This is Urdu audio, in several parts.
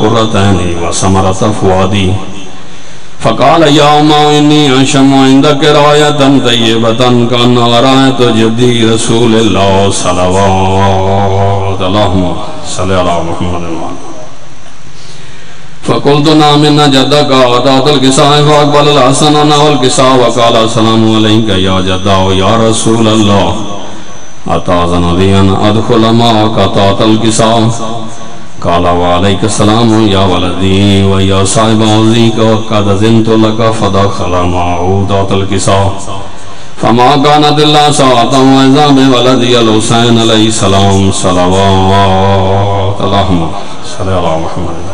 قرة عيني وثمرة فؤادي فقال يا أمه إني أشم عندك راية طيبة كأنها راية جدي رسول الله صلوات اللهم صل على محمد فقلت نعم إن جدك أعطاك الكساء فأقبل الحسن نحو الكساء وقال السلام عليك يا جدا يا رسول الله أتأذن لي أن أدخل معك تعطى الكساء قال وعليك السلام يا ولدي ويا صاحب عزيك وقد أذنت لك فدخل معه تعطى الكساء فما كانت إلا ساعة وإذا بولدي الحسين عليه السلام صلوات اللهم صل على محمد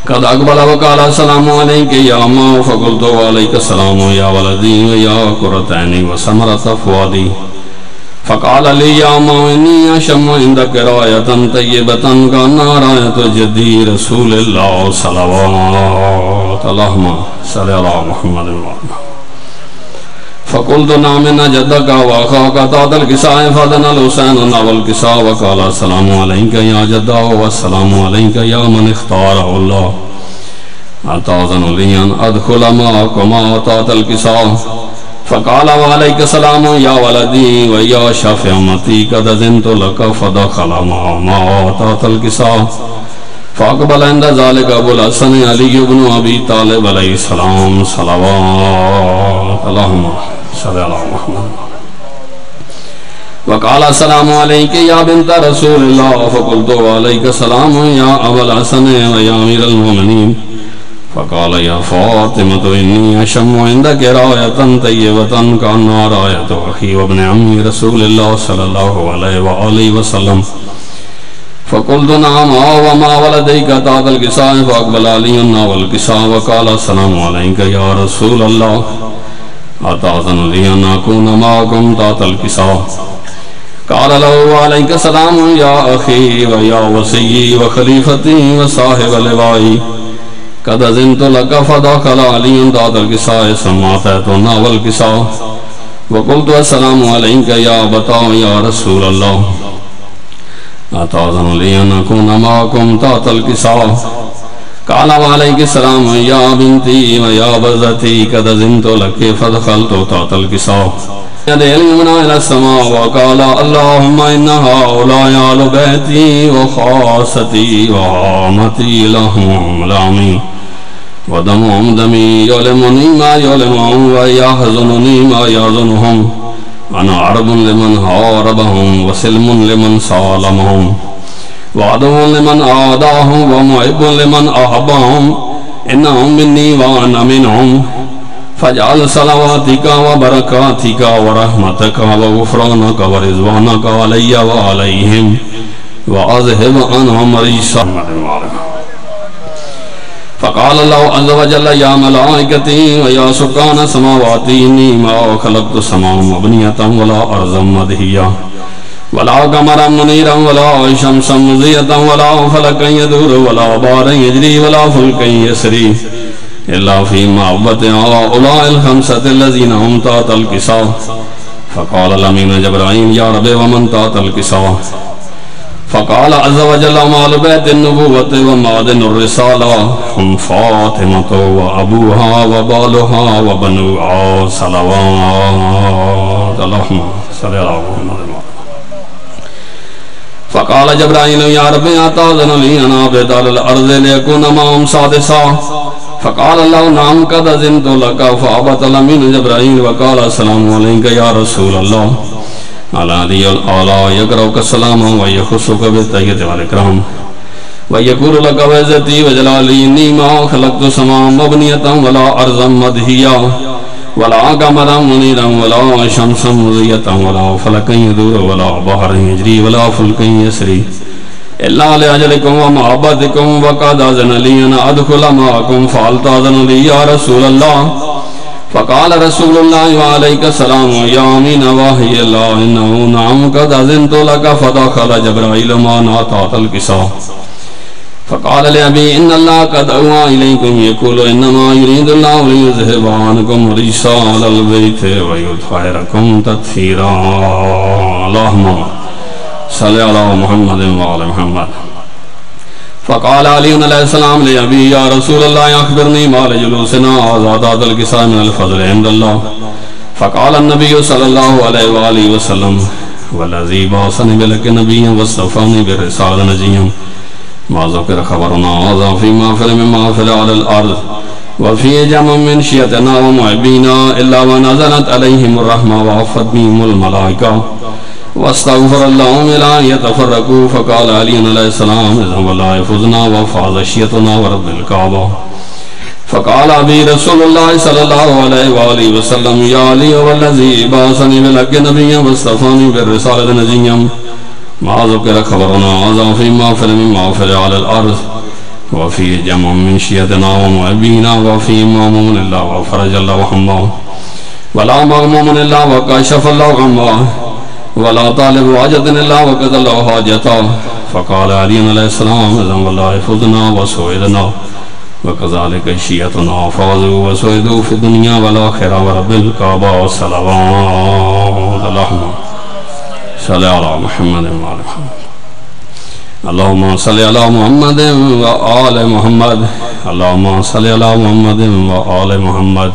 قد أقبل وقال السلام عليك يا أمه فقلت وعليك السلام يا ولدي ويا قرة عيني وثمرة فؤادي فقال لي يا أمه إني أشم عندك راية طيبة كأنها راية جدي رسول الله صلوات اللهم صل على محمد فقلت نعم إن جدك وأخاك تعطى الكساء فأذن الحسين نحو الكساء وقال السلام عليك يا جدا والسلام عليك يا من اختاره الله أتأذن لي أن أدخل معكما تعطى الكساء فقال وعليك السلام يا ولدي ويا شافع أمتي قد أذنت لك فدخل معه تعطى الكساء فأقبل عند ذلك أبو الحسن علي بن أبي طالب عليه السلام صلوات اللهم صل على محمد وقال السلام عليك يا بنت رسول الله فقلت وعليك السلام يا أبا الحسن ويا أمير المؤمنين فقال يا فاطمة إني أشم عندك راية طيبة كأنها راية أخي وابن عمي رسول الله صلى الله عليه وآله وسلم فقلت نعم وما ولديك تعطى الكساء فأقبل علي نحو الكساء وقال السلام عليك يا رسول الله أتأذن لي أن أكون معكم تعطى الكساء قال له وعليك السلام يا أخي ويا وصيي وخليفتي وصاحب لوائي قد أذنت لك فدخل علي تعطى الكساء ثم أتيت نحو الكساء وقلت السلام عليك يا أبتا يا رسول الله أتأذن لي أن أكون معكم تعطى الكساء قال وعليك السلام يا بنتي ويا بزتي قد أذنت لك فدخلت تعطى الكساء يدي اليمنى إلى السماء وقال اللهم إن هؤلاء أهل بيتي وخاصتي وعامتي لهم لامي ودمهم دمي يعلمني ما يعلمهم ويحزنني ما يحزنهم أنا عرب لمن حاربهم وسلم لمن سالمهم وعدو لمن عاداهم ومحب لمن أحبهم إنهم مني وأنا منهم فاجعل صلواتك وبركاتك ورحمتك وغفرانك ورضوانك علي وعليهم وأذهب عنهم رجس فقال الله عز وجل يا ملائكتي ويا سكان سماواتي إني ما خلقت سماء مبنية ولا أرضا مدهية ولا قمرا منيرا ولا شمسا مضية ولا فلكا يدور ولا بارا يجري ولا فلكا يسري إلا في معبد هؤلاء الخمسة الذين هم تعطى الكساء فقال الأمين جبرائيل يا رب ومن تعطى الكساء فقال عز وجل مال بيت النبوة ومعدن الرسالة هم فاطمة وأبوها وبالها وبنوها صلوات اللهم صل على محمد فقال جبرائيل يا رب أتأذن لي أن أعبد على الأرض ليكون معهم سادسا فقال الله نعم قد أذنت لك فأبت الأمين جبرائيل وقال السلام عليك يا رسول الله على ذي الآلاء يقرأك السلام ويخصك بالتحية والإكرام ويقول لك وعزتي وجلالي إني ما خلقت سماء مبنية ولا أرضا مدهية ولا قمرا منيرا ولا شمسا مضية ولا فلكا يدور ولا بحر يجري ولا فلكا يسري إلا لأجلكم ومحبتكم وقد أذن لي أن أدخل معكم فأتأذن لي يا رسول الله فقال رسول الله وعليك السلام يا أمين وحي الله إنه نعم قد أذنت لك فدخل جبرائيل معنا تعطى الكساء فقال لأبي إن الله قد أوحى إليكم يقول إنما يريد الله ليذهب عنكم الرجس أهل البيت ويطهركم تطهيرا اللهم صل على محمد وعلى محمد فقال علی علیہ السلام لأبی یا رسول اللہ اخبرنی ما لجلوسنا آزادات القصاء من الفضل عند اللہ فقال النبی صلی اللہ علیہ وآلہ وسلم والذی بعثنی بلک نبیا واصطفانی برسالۃ نجیا ما ذکر خبرنا هذا فی محفل من محافل علی الارض وفی جمع من شیعتنا ومعبینا الا ونزلت علیہم الرحمہ وعفت بهم الملائکہ واستغفر اللهم لأن يتفرقوا فقال علي عليه السلام إذا ولا يفوزنا وفاز شيئتنا ورب الكعبة فقال أبي رسول الله صلى الله عليه وآله وسلم يا علي والذي بعثني بالحق نبيا واصطفاني بالرسالة نجيا ما ذكر خبرنا هذا في محفل من محافل على الأرض وفي جمع من شيعتنا ومعبينا وفي مأمون الله وفرج الله همه ولا مغموم الله وكشف الله غمه ولا طالب حاجت اللہ وقت اللہ حاجتا فقال علی علیہ السلام اذن واللہ فضنا وسوئدنا وکذالک شیعتنا فوضوا وسوئدوا فی الدنیا والآخرہ ورب الکعبہ والسلامات اللہم صلی علی محمد وآل محمد اللہم صلی علی محمد وآل محمد اللہم صلی علی محمد وآل محمد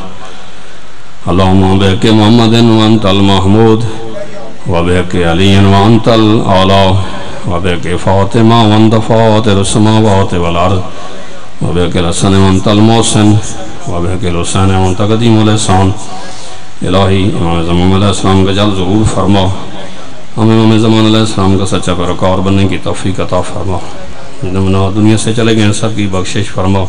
اللہم بک محمد وانت المحمود وبك علي وأنت الأعلى وبك فاطمة وأنت فاطر السماوات والأرض وبك الحسن وأنت المحسن وبك الحسين وأنت قديم الإحسان الہی امام زمان علیہ السلام کا جل ظہور فرما ہمیں امام زمان علیہ السلام کا سچا پیروکار بننے کی توفیق عطا فرما جنہوں دنیا سے چلے گئے سب کی بخشش فرما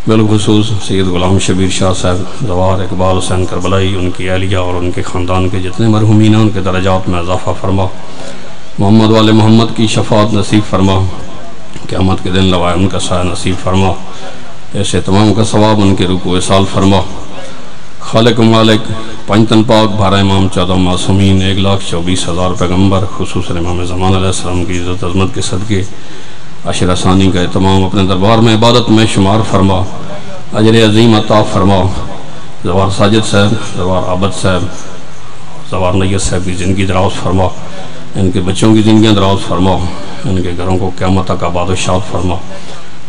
بالخصوص سید غلام شبیر شاہ صاحب زوار اقبال حسین کربلائی ان کی اہلیہ اور ان کے خاندان کے جتنے مرحومین ہیں ان کے درجات میں اضافہ فرما محمد والے محمد کی شفاعت نصیب فرما قیامت کے دن لوائے ان کا سایہ نصیب فرما ایسے تمام کا ثواب ان کے روح کو اصال فرما خالق و مالک پنجتن پاک بھارہ امام 14 معصومین 1,24,000 پیغمبر خصوصاً امام زمان علیہ السلام کی عزت عظمت کے صدقے عشر ثانی کا اہتمام اپنے دربار میں عبادت میں شمار فرما اجر عظیم عطا فرما زوار ساجد صاحب زوار عابد صاحب زوار نیت صاحب کی زندگی دراز فرما ان کے بچوں کی زندگیاں دراز فرما ان کے گھروں کو قیامت تک آباد و شاد فرما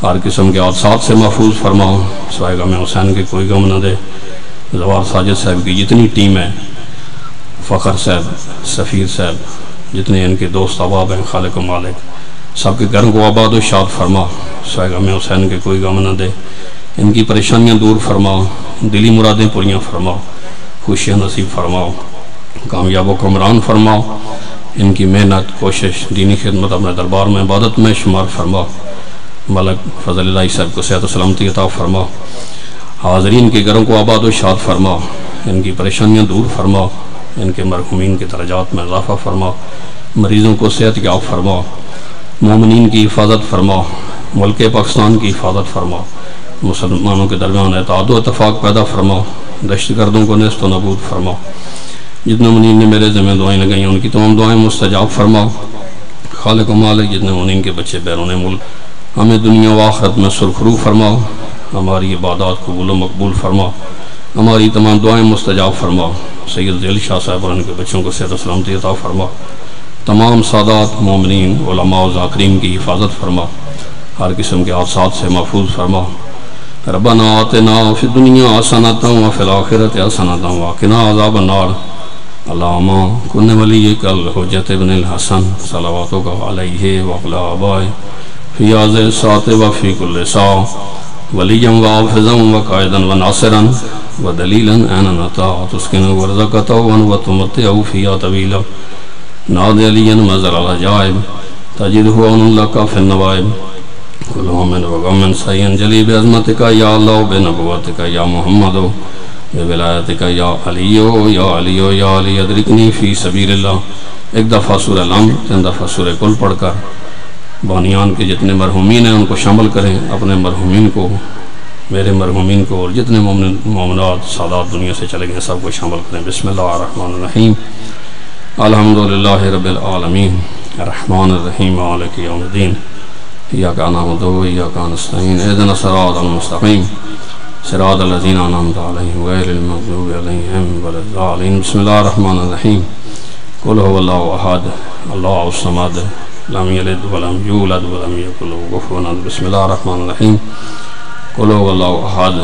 ہر قسم کے حادثات سے محفوظ فرما سوائے غم حسین کے کوئی غم نہ دے زوار ساجد صاحب کی جتنی ٹیم ہے فخر صاحب سفیر صاحب جتنے ان کے دوست احباب ہیں خالق و مالک سب کے گھروں کو آباد و شاد فرما سوائے غم حسین کے کوئی غم نہ دے ان کی پریشانیاں دور فرما دلی مرادیں پوریاں فرما خوشیاں نصیب فرماؤ کامیاب و کمران فرماؤ ان کی محنت کوشش دینی خدمت اپنے دربار میں عبادت میں شمار فرما ملک فضل اللہ صاحب کو صحت و سلامتی عطا فرما حاضرین کے گھروں کو آباد و شاد فرما ان کی پریشانیاں دور فرما ان کے مرحومین کے درجات میں اضافہ فرما مریضوں کو صحت یاب فرما مومنین کی حفاظت فرما ملک پاکستان کی حفاظت فرما مسلمانوں کے درمیان اتحاد و اتفاق پیدا فرما دہشت گردوں کو نیست و نابود فرما جتنے منین نے میرے ذمہ دعائیں لگائیں ان کی تمام دعائیں مستجاب فرما خالق و مالک جتنے منین کے بچے بیرون ملک ہمیں دنیا و آخرت میں سرخرو فرما ہماری عبادات قبول و مقبول فرما ہماری تمام دعائیں مستجاب فرما سید ذیل شاہ صاحب اور ان کے بچوں کو صحت و سلامتی عطا فرما تمام سادات مومنین علماء و ذاکرین کی حفاظت فرما ہر قسم کے حادثات سے محفوظ فرما ربنا آتنا فی الدنیا حسنۃ وفی الآخرۃ حسنۃ وقنا عذاب النار اللہم کن ولیک الحجۃ ابن الحسن صلواتک علیہ وعلی آبائہ فی هذه الساعة وفی کل ساعة ولیا وحافظا وقائدا وناصرا ودلیلا عین عطا تسکن ورزقتا وتمتع فیہا طویلا ناد علیا مزر العجائب تجدہ عون لک فی النوائب کل من وغم سعین جلی بعظمتک یا اللہ بنبوتک یا محمد بولایتک یا علیو یا علیو یا علی ادرکنی فی سبیل اللہ ایک دفعہ سورہ لم 3 دفعہ سورہ کل پڑھ کر بانیان کے جتنے مرحومین ہیں ان کو شامل کریں اپنے مرحومین کو میرے مرحومین کو اور جتنے مومنات سادات دنیا سے چلے گئے سب کو شامل کریں بسم اللہ الرحمن الرحیم الحمدللہ رب العالمین الرحمن الرحیم مالک یوم الدین ایاک نعبد و ایاک نستعین اهدنا الصراط المستقیم صراط الذین انعمت علیہم غیر المغضوب علیہم ولا الضالین بسم اللہ الرحمن الرحیم قل هو اللہ احد اللہ الصمد لم یلد ولم یولد ولم یکن له کفوا احد بسم اللہ الرحمن الرحیم قل هو اللہ احد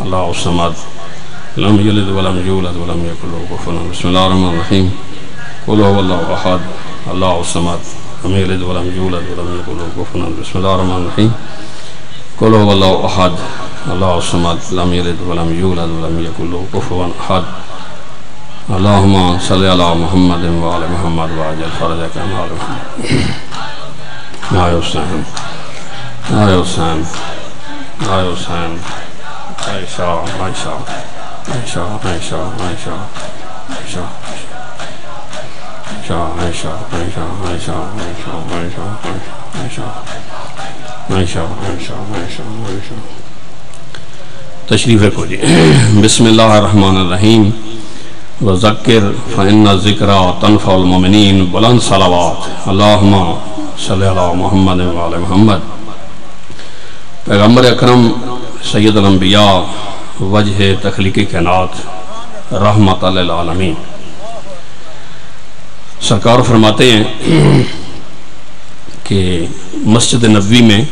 اللہ الصمد لم یلد ولم یولد ولم یکن له کفوا احد بسم اللہ الرحمن الرحیم قل هو اللہ احد اللہ الصمد لم یلد ولم یولد ولم یکن له کفوا احد بسم اللہ الرحمن الرحیم قل هو اللہ احد اللہ الصمد لم یلد ولم یولد ولم یکن له کفوا احد اللہم صلی علی محمد وعلی محمد وعجل فرجک علی محمد آئے حسین آئے حسین آئے حسین عائشہ عائشہ عائشہ عائشہ عائشہ عائشہ عائشہ عائشہ عائشہ عائشہ عائشہ عائشہ عائشہ عائشہ عائشہ تشریف رکھو جی بسم اللہ الرحمن الرحیم وذکر فإن الذکرى تنفع المؤمنین بلند صلوات اللہم صلی علی محمد وعلی محمد پیغمبر اکرم سید الانبیاء وجہ تخلیق کائنات رحمت للعالمین سرکار فرماتے ہیں کہ مسجد نبوی میں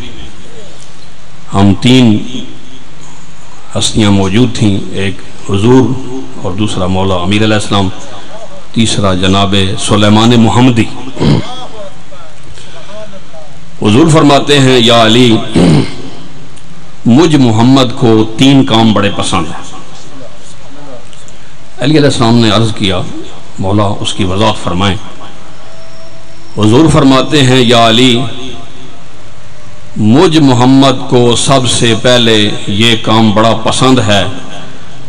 ہم 3 ہستیاں موجود تھیں، ایک حضور اور دوسرا مولا امیر علیہ السلام، تیسرا جناب سلیمان محمدی۔ حضور فرماتے ہیں یا علی مجھ محمد کو 3 کام بڑے پسند ہیں۔ علی علیہ السلام نے عرض کیا مولا اس کی وضاحت فرمائیں۔ حضور فرماتے ہیں یا علی مجھ محمد کو سب سے پہلے یہ کام بڑا پسند ہے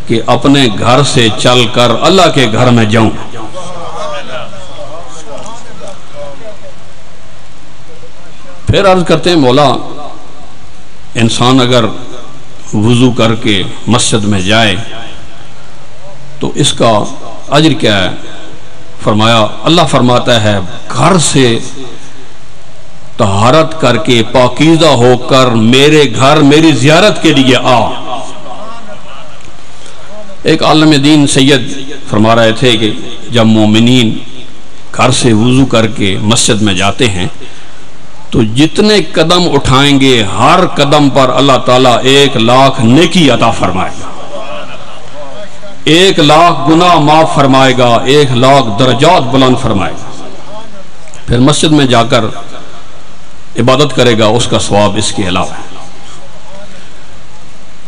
کہ اپنے گھر سے چل کر اللہ کے گھر میں جاؤں۔ پھر عرض کرتے ہیں مولا انسان اگر وضو کر کے مسجد میں جائے تو اس کا اجر کیا ہے؟ فرمایا اللہ فرماتا ہے گھر سے طہارت کر کے پاکیزہ ہو کر میرے گھر میری زیارت کے لیے آ۔ ایک عالم دین سید فرما رہے تھے کہ جب مومنین گھر سے وضو کر کے مسجد میں جاتے ہیں تو جتنے قدم اٹھائیں گے ہر قدم پر اللہ تعالیٰ 1,00,000 نیکی عطا فرمائے گا، 1,00,000 گناہ معاف فرمائے گا، 1,00,000 درجات بلند فرمائے گا۔ پھر مسجد میں جا کر عبادت کرے گا، اس کا ثواب اس کے علاوہ ہے۔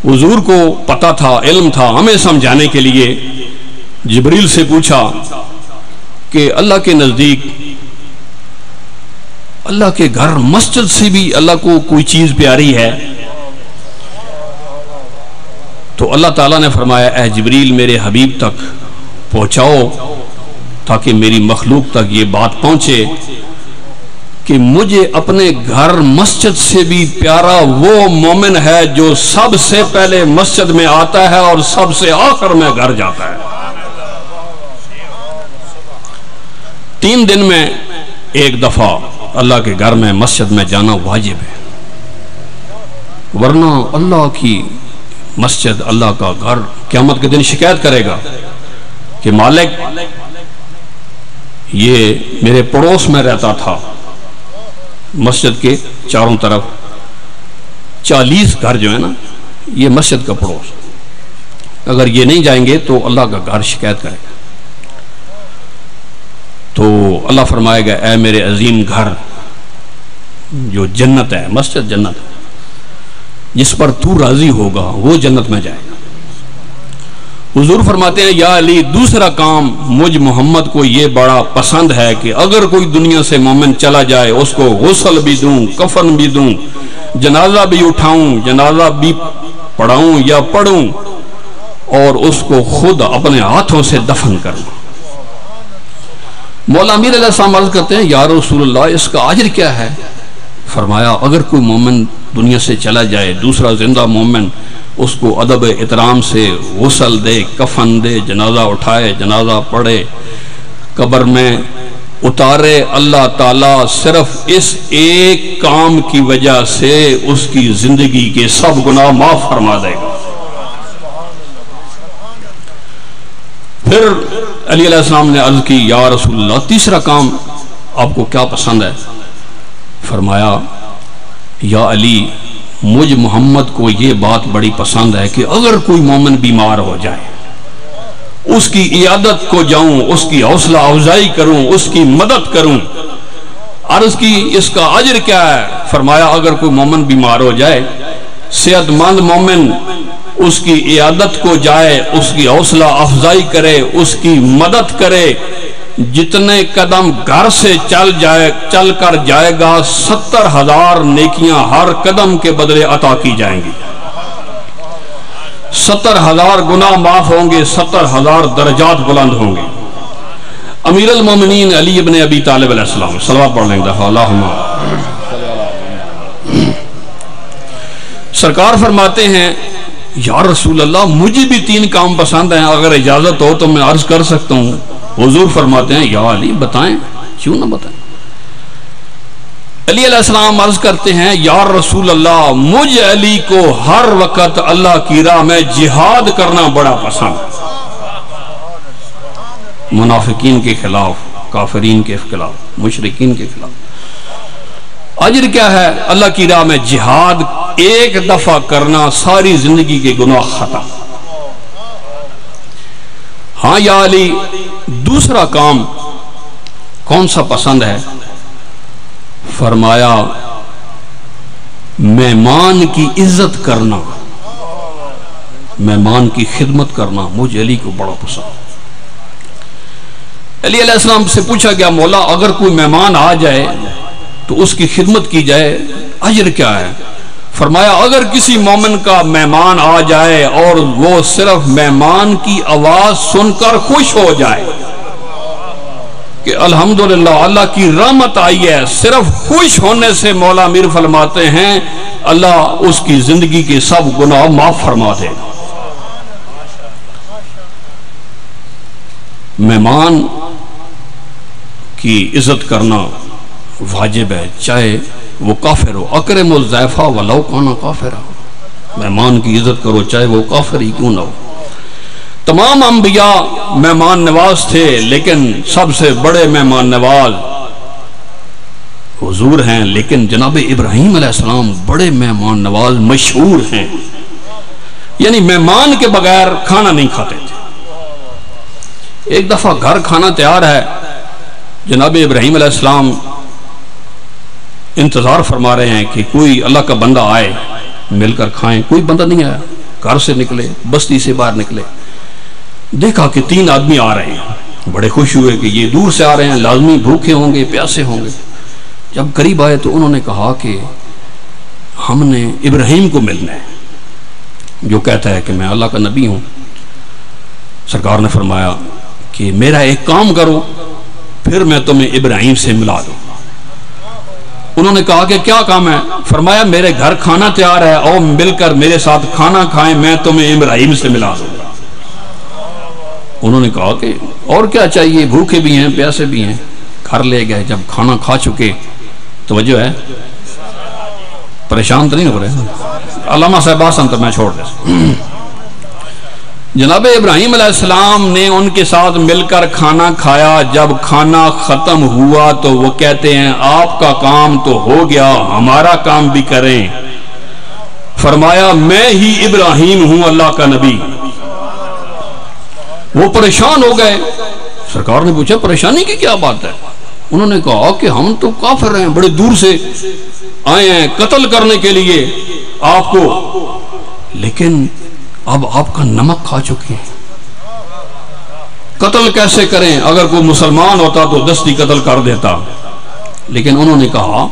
حضور کو پتہ تھا، علم تھا، ہمیں سمجھانے کے لیے جبریل سے پوچھا کہ اللہ کے نزدیک اللہ کے گھر مسجد سے بھی اللہ کو کوئی چیز پیاری ہے؟ تو اللہ تعالیٰ نے فرمایا اے جبریل میرے حبیب تک پہنچاؤ تاکہ میری مخلوق تک یہ بات پہنچے کہ مجھے اپنے گھر مسجد سے بھی پیارا وہ مومن ہے جو سب سے پہلے مسجد میں آتا ہے اور سب سے آخر میں گھر جاتا ہے۔ 3 دن میں 1 دفعہ اللہ کے گھر میں مسجد میں جانا واجب ہے، ورنہ اللہ کی مسجد اللہ کا گھر قیامت کے دن شکایت کرے گا کہ مالک یہ میرے پڑوس میں رہتا تھا، مسجد کے چاروں طرف 40 گھر جو ہے نا یہ مسجد کا پڑوس، اگر یہ نہیں جائیں گے تو اللہ کا گھر شکایت کرے گا۔ تو اللہ فرمائے گا اے میرے عظیم گھر جو جنت ہے، مسجد جنت ہے، جس پر تو راضی ہوگا وہ جنت میں جائے گا۔ حضور فرماتے ہیں یا علی دوسرا کام مجھ محمد کو یہ بڑا پسند ہے کہ اگر کوئی دنیا سے مومن چلا جائے اس کو غسل بھی دوں، کفن بھی دوں، جنازہ بھی اٹھاؤں، جنازہ بھی پڑھاؤں یا پڑھوں اور اس کو خود اپنے ہاتھوں سے دفن کروں۔ مولا امیر علیہ السلام عرض کرتے ہیں یا رسول اللہ اس کا اجر کیا ہے؟ فرمایا اگر کوئی مومن دنیا سے چلا جائے دوسرا زندہ مومن اس کو ادب احترام سے غسل دے، کفن دے، جنازہ اٹھائے، جنازہ پڑھے، قبر میں اتارے، اللہ تعالیٰ صرف اس ایک کام کی وجہ سے اس کی زندگی کے سب گناہ معاف فرما دے گا۔ پھر علی علیہ السلام نے عرض کی یا رسول اللہ تیسرا کام آپ کو کیا پسند ہے؟ فرمایا یا علی مجھ محمد کو یہ بات بڑی پسند ہے کہ اگر کوئی مومن بیمار ہو جائے اس کی عیادت کو جاؤں، اس کی حوصلہ افزائی کروں، اس کی مدد کروں۔ عرض کی اس کا اجر کیا ہے؟ فرمایا اگر کوئی مومن بیمار ہو جائے، صحت مند مومن اس کی عیادت کو جائے، اس کی حوصلہ افزائی کرے، اس کی مدد کرے، جتنے قدم گھر سے چل کر جائے گا 70,000 نیکیاں ہر قدم کے بدلے عطا کی جائیں گی، 70,000 گناہ معاف ہوں گے، 70,000 درجات بلند ہوں گے۔ امیر المومنین علی ابن ابی طالب علیہ السلام، صلوات پڑھ لیں گے دفعہ اللہم۔ سرکار فرماتے ہیں یا رسول اللہ مجھے بھی 3 کام پسند ہیں، اگر اجازت ہو تو میں عرض کر سکتا ہوں۔ حضور فرماتے ہیں یا علی بتائیں، کیوں نہ بتائیں۔ علی علیہ السلام عرض کرتے ہیں یا رسول اللہ مجھ علی کو ہر وقت اللہ کی راہ میں جہاد کرنا بڑا پسند ہے، منافقین کے خلاف، کافرین کے خلاف، مشرکین کے خلاف۔ اجر کیا ہے؟ اللہ کی راہ میں جہاد ایک دفعہ کرنا ساری زندگی کے گناہ ختم۔ ہاں یا علی دوسرا کام کون سا پسند ہے؟ فرمایا مہمان کی عزت کرنا، مہمان کی خدمت کرنا مجھے علی کو بڑا پسند۔ علی علیہ السلام سے پوچھا گیا مولا اگر کوئی مہمان آ جائے تو اس کی خدمت کی جائے، اجر کیا ہے؟ فرمایا اگر کسی مومن کا مہمان آ جائے اور وہ صرف مہمان کی آواز سن کر خوش ہو جائے کہ الحمدللہ اللہ کی رحمت آئی ہے، صرف خوش ہونے سے مولا امیر فرماتے ہیں اللہ اس کی زندگی کے سب گناہ معاف فرما دے۔ مہمان کی عزت کرنا واجب ہے، چاہے وہ کافر ہو، اکرم الضیفہ ولو کان کافرا، مہمان کی عزت کرو چاہے وہ کافر ہی کیوں نہ ہو۔ تمام انبیاء مہمان نواز تھے لیکن سب سے بڑے مہمان نواز حضور ہیں، لیکن جناب ابراہیم علیہ السلام بڑے مہمان نواز مشہور ہیں، یعنی مہمان کے بغیر کھانا نہیں کھاتے تھے۔ ایک دفعہ گھر کھانا تیار ہے، جناب ابراہیم علیہ السلام انتظار فرما رہے ہیں کہ کوئی اللہ کا بندہ آئے مل کر کھائیں، کوئی بندہ نہیں آیا۔ گھر سے نکلے، بستی سے باہر نکلے، دیکھا کہ 3 آدمی آ رہے ہیں، بڑے خوش ہوئے کہ یہ دور سے آ رہے ہیں، لازمی بھوکے ہوں گے، پیاسے ہوں گے۔ جب قریب آئے تو انہوں نے کہا کہ ہم نے ابراہیم کو ملنا ہے جو کہتا ہے کہ میں اللہ کا نبی ہوں۔ سرکار نے فرمایا کہ میرا ایک کام کرو پھر میں تمہیں ابراہیم سے ملا دوں۔ انہوں نے کہا کہ کیا کام ہے؟ فرمایا میرے گھر کھانا تیار ہے، اور مل کر میرے ساتھ کھانا کھائیں، میں تمہیں ابراہیم سے ملا دوں گا۔ انہوں نے کہا کہ اور کیا چاہیے، بھوکے بھی ہیں پیاسے بھی ہیں۔ گھر لے گئے، جب کھانا کھا چکے، توجہ ہے پریشان تو نہیں ہو رہے علامہ صاحب آسان تو میں چھوڑ دے۔ جناب ابراہیم علیہ السلام نے ان کے ساتھ مل کر کھانا کھایا۔ جب کھانا ختم ہوا تو وہ کہتے ہیں آپ کا کام تو ہو گیا، ہمارا کام بھی کریں۔ فرمایا میں ہی ابراہیم ہوں اللہ کا نبی۔ وہ پریشان ہو گئے۔ سرکار نے پوچھا پریشانی کی کیا بات ہے؟ انہوں نے کہا کہ ہم تو کافر ہیں، بڑے دور سے آئے ہیں قتل کرنے کے لیے آپ کو، لیکن اب آپ کا نمک کھا چکے ہیں، قتل کیسے کریں؟ اگر کوئی مسلمان ہوتا تو دستی قتل کر دیتا، لیکن انہوں نے کہا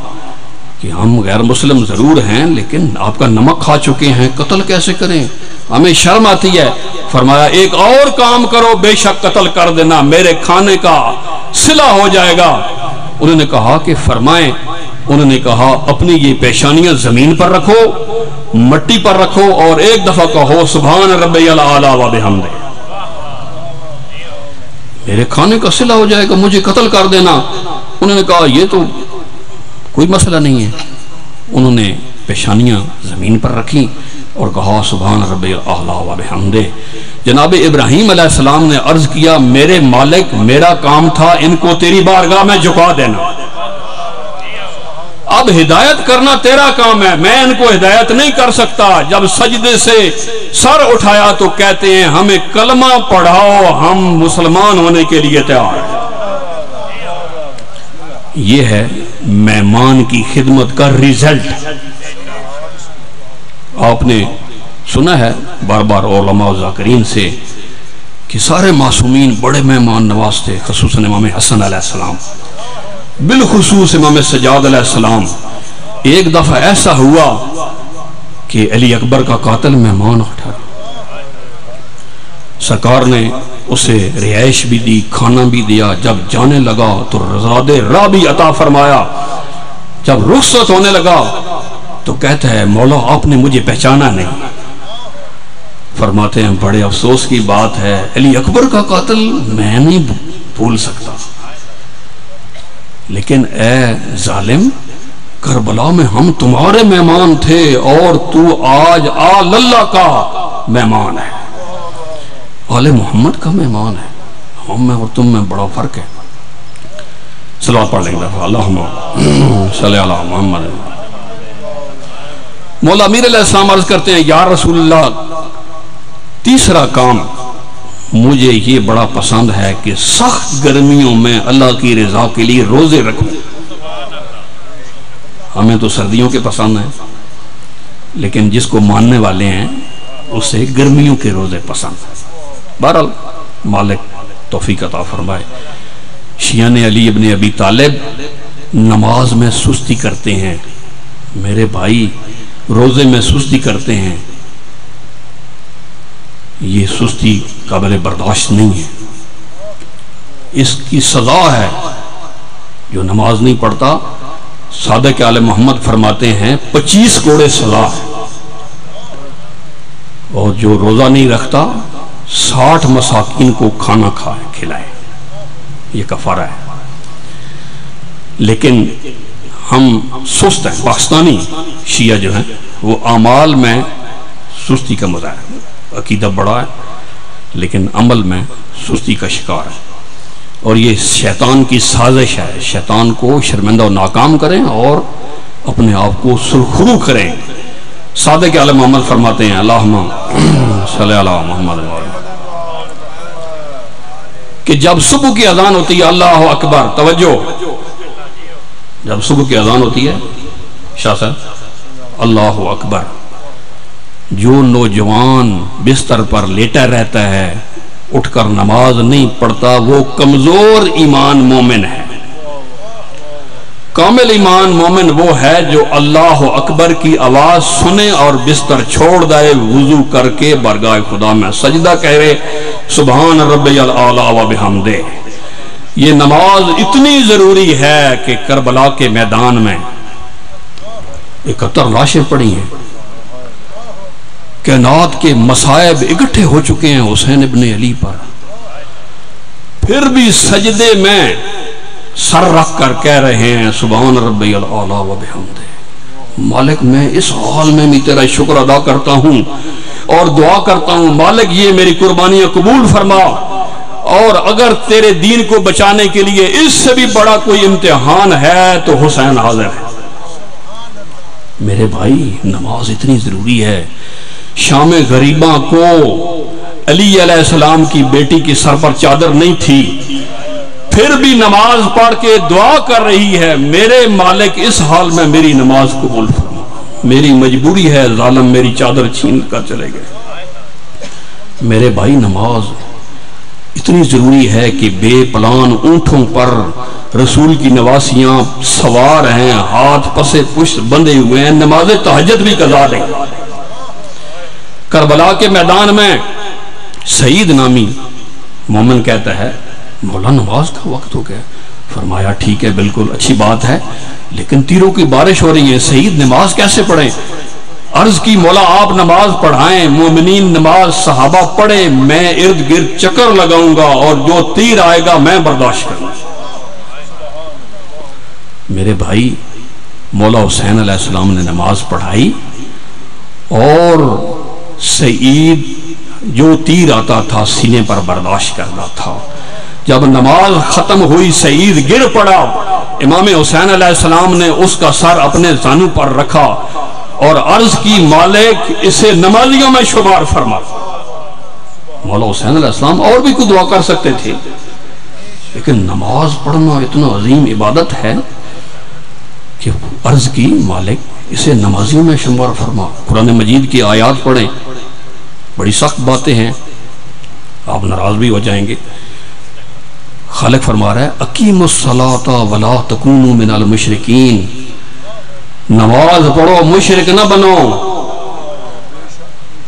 کہ ہم غیر مسلم ضرور ہیں لیکن آپ کا نمک کھا چکے ہیں، قتل کیسے کریں؟ ہمیں شرم آتی ہے۔ فرمایا ایک اور کام کرو، بے شک قتل کر دینا، میرے کھانے کا صلہ ہو جائے گا۔ انہوں نے کہا کہ فرمائیں۔ انہوں نے کہا اپنی یہ پیشانیاں زمین پر رکھو، مٹی پر رکھو، اور ایک دفعہ کہو سبحان ربی الاعلی و بحمدہ، میرے کھانے کا صلہ ہو جائے گا، مجھے قتل کر دینا۔ انہوں نے کہا یہ تو کوئی مسئلہ نہیں ہے۔ انہوں نے پیشانیاں زمین پر رکھی اور کہا سبحان ربی الاعلی و بحمدہ۔ جناب ابراہیم علیہ السلام نے عرض کیا میرے مالک، میرا کام تھا ان کو تیری بارگاہ میں جھکا دینا، اب ہدایت کرنا تیرا کام ہے، میں ان کو ہدایت نہیں کر سکتا۔ جب سجدے سے سر اٹھایا تو کہتے ہیں ہمیں کلمہ پڑھاؤ، ہم مسلمان ہونے کے لیے تیار ہیں۔ یہ ہے مہمان کی خدمت کا رزلٹ۔ آپ نے سنا ہے بار بار علماء و ذاکرین سے کہ سارے معصومین بڑے مہمان نواز تھے، خصوصاً امام حسن علیہ السلام، بالخصوص امام سجاد علیہ السلام۔ ایک دفعہ ایسا ہوا کہ علی اکبر کا قاتل مہمان اٹھا، سرکار نے اسے رہائش بھی دی، کھانا بھی دیا۔ جب جانے لگا تو رضاد راہ بھی عطا فرمایا۔ جب رخصت ہونے لگا تو کہتا ہے مولا آپ نے مجھے پہچانا نہیں۔ فرماتے ہیں بڑے افسوس کی بات ہے، علی اکبر کا قاتل میں نہیں بھول سکتا، لیکن اے ظالم، کربلا میں ہم تمہارے مہمان تھے اور تو آج آل اللہ کا مہمان ہے، آل محمد کا مہمان ہے۔ ہم میں اور تم میں بڑا فرق ہے۔ صلوات پڑھ لیں گے، اللہم صلی علی محمد۔ مولا امیر علیہ السلام عرض کرتے ہیں یا رسول اللہ، تیسرا کام مجھے یہ بڑا پسند ہے کہ سخت گرمیوں میں اللہ کی رضا کے لیے روزے رکھوں۔ ہمیں تو سردیوں کے پسند ہیں، لیکن جس کو ماننے والے ہیں اسے گرمیوں کے روزے پسند ہیں۔ بہرحال مالک توفیق عطا فرمائے۔ شیعہ علی ابن ابی طالب نماز میں سستی کرتے ہیں، میرے بھائی روزے میں سستی کرتے ہیں، یہ سستی قابل برداشت نہیں ہے، اس کی سزا ہے۔ جو نماز نہیں پڑھتا، صادق آل محمد فرماتے ہیں 25 کوڑے سزا ہے، اور جو روزہ نہیں رکھتا 60 مساکین کو کھانا کھلائے، یہ کفارہ ہے۔ لیکن ہم سست ہیں، پاکستانی شیعہ جو ہیں وہ اعمال میں سستی کا مظاہرہ ہے، عقیدہ بڑا ہے لیکن عمل میں سستی کا شکار ہے، اور یہ شیطان کی سازش ہے۔ شیطان کو شرمندہ و ناکام کریں اور اپنے آپ کو سرخرو کریں۔ صادق علی محمد فرماتے ہیں اللہم صلی علی محمد، کہ جب صبح کی اذان ہوتی ہے اللہ اکبر، توجہ، جب صبح کی اذان ہوتی ہے شاہ صاحب اللہ اکبر، جو نوجوان بستر پر لیٹا رہتا ہے اٹھ کر نماز نہیں پڑھتا، وہ کمزور ایمان مومن ہے۔ کامل ایمان مومن وہ ہے جو اللہ اکبر کی آواز سنے اور بستر چھوڑ دائے، وضو کر کے بارگاہ خدا میں سجدہ کہے سبحان ربی الاعلی و بحمدہ۔ یہ نماز اتنی ضروری ہے کہ کربلا کے میدان میں 71 لاشیں پڑی ہیں، کائنات کے مصائب اکٹھے ہو چکے ہیں حسین ابن علی پر، پھر بھی سجدے میں سر رکھ کر کہہ رہے ہیں سبحان ربی الاعلی و بحمدہ۔ مالک میں اس حال میں بھی تیرا شکر ادا کرتا ہوں اور دعا کرتا ہوں مالک یہ میری قربانیاں قبول فرما، اور اگر تیرے دین کو بچانے کے لیے اس سے بھی بڑا کوئی امتحان ہے تو حسین حاضر ہے۔ میرے بھائی نماز اتنی ضروری ہے۔ شام غریباں کو علی علیہ السلام کی بیٹی کی سر پر چادر نہیں تھی، پھر بھی نماز پڑھ کے دعا کر رہی ہے میرے مالک اس حال میں میری نماز قبول فرما، میری مجبوری ہے، ظالم میری چادر چھین کر چلے گئے۔ میرے بھائی نماز اتنی ضروری ہے کہ بے پلان اونٹوں پر رسول کی نواسیاں سوار ہیں، ہاتھ پسے پشت بندھے ہوئے ہیں، نماز تہجد بھی قضا نہیں۔ کربلا کے میدان میں سعید نامی مومن کہتا ہے مولا نماز کا وقت ہو گیا۔ فرمایا ٹھیک ہے بالکل اچھی بات ہے، لیکن تیروں کی بارش ہو رہی ہے، سعید نماز کیسے پڑھیں؟ عرض کی مولا آپ نماز پڑھائیں، مومنین نماز صحابہ پڑھیں، میں ارد گرد چکر لگاؤں گا اور جو تیر آئے گا میں برداشت کروں گا۔ میرے بھائی مولا حسین علیہ السلام نے نماز پڑھائی اور سعید جو تیر آتا تھا سینے پر برداشت کرتا تھا، جب نماز ختم ہوئی سعید گر پڑا، امام حسین علیہ السلام نے اس کا سر اپنے زانو پر رکھا اور عرض کی مالک اسے نمازیوں میں شمار فرما۔ مولا حسین علیہ السلام اور بھی کوئی دعا کر سکتے تھے، لیکن نماز پڑھنا اتنا عظیم عبادت ہے کہ عرض کی مالک اسے نمازیوں میں شمار فرما۔ قرآن مجید کی آیات پڑھیں، بڑی سخت باتیں ہیں، آپ ناراض بھی ہو جائیں گے۔ خالق فرما رہا ہے اقیموا الصلاۃ ولا تکونوا من المشرکین، نماز پڑھو مشرک نہ بنو،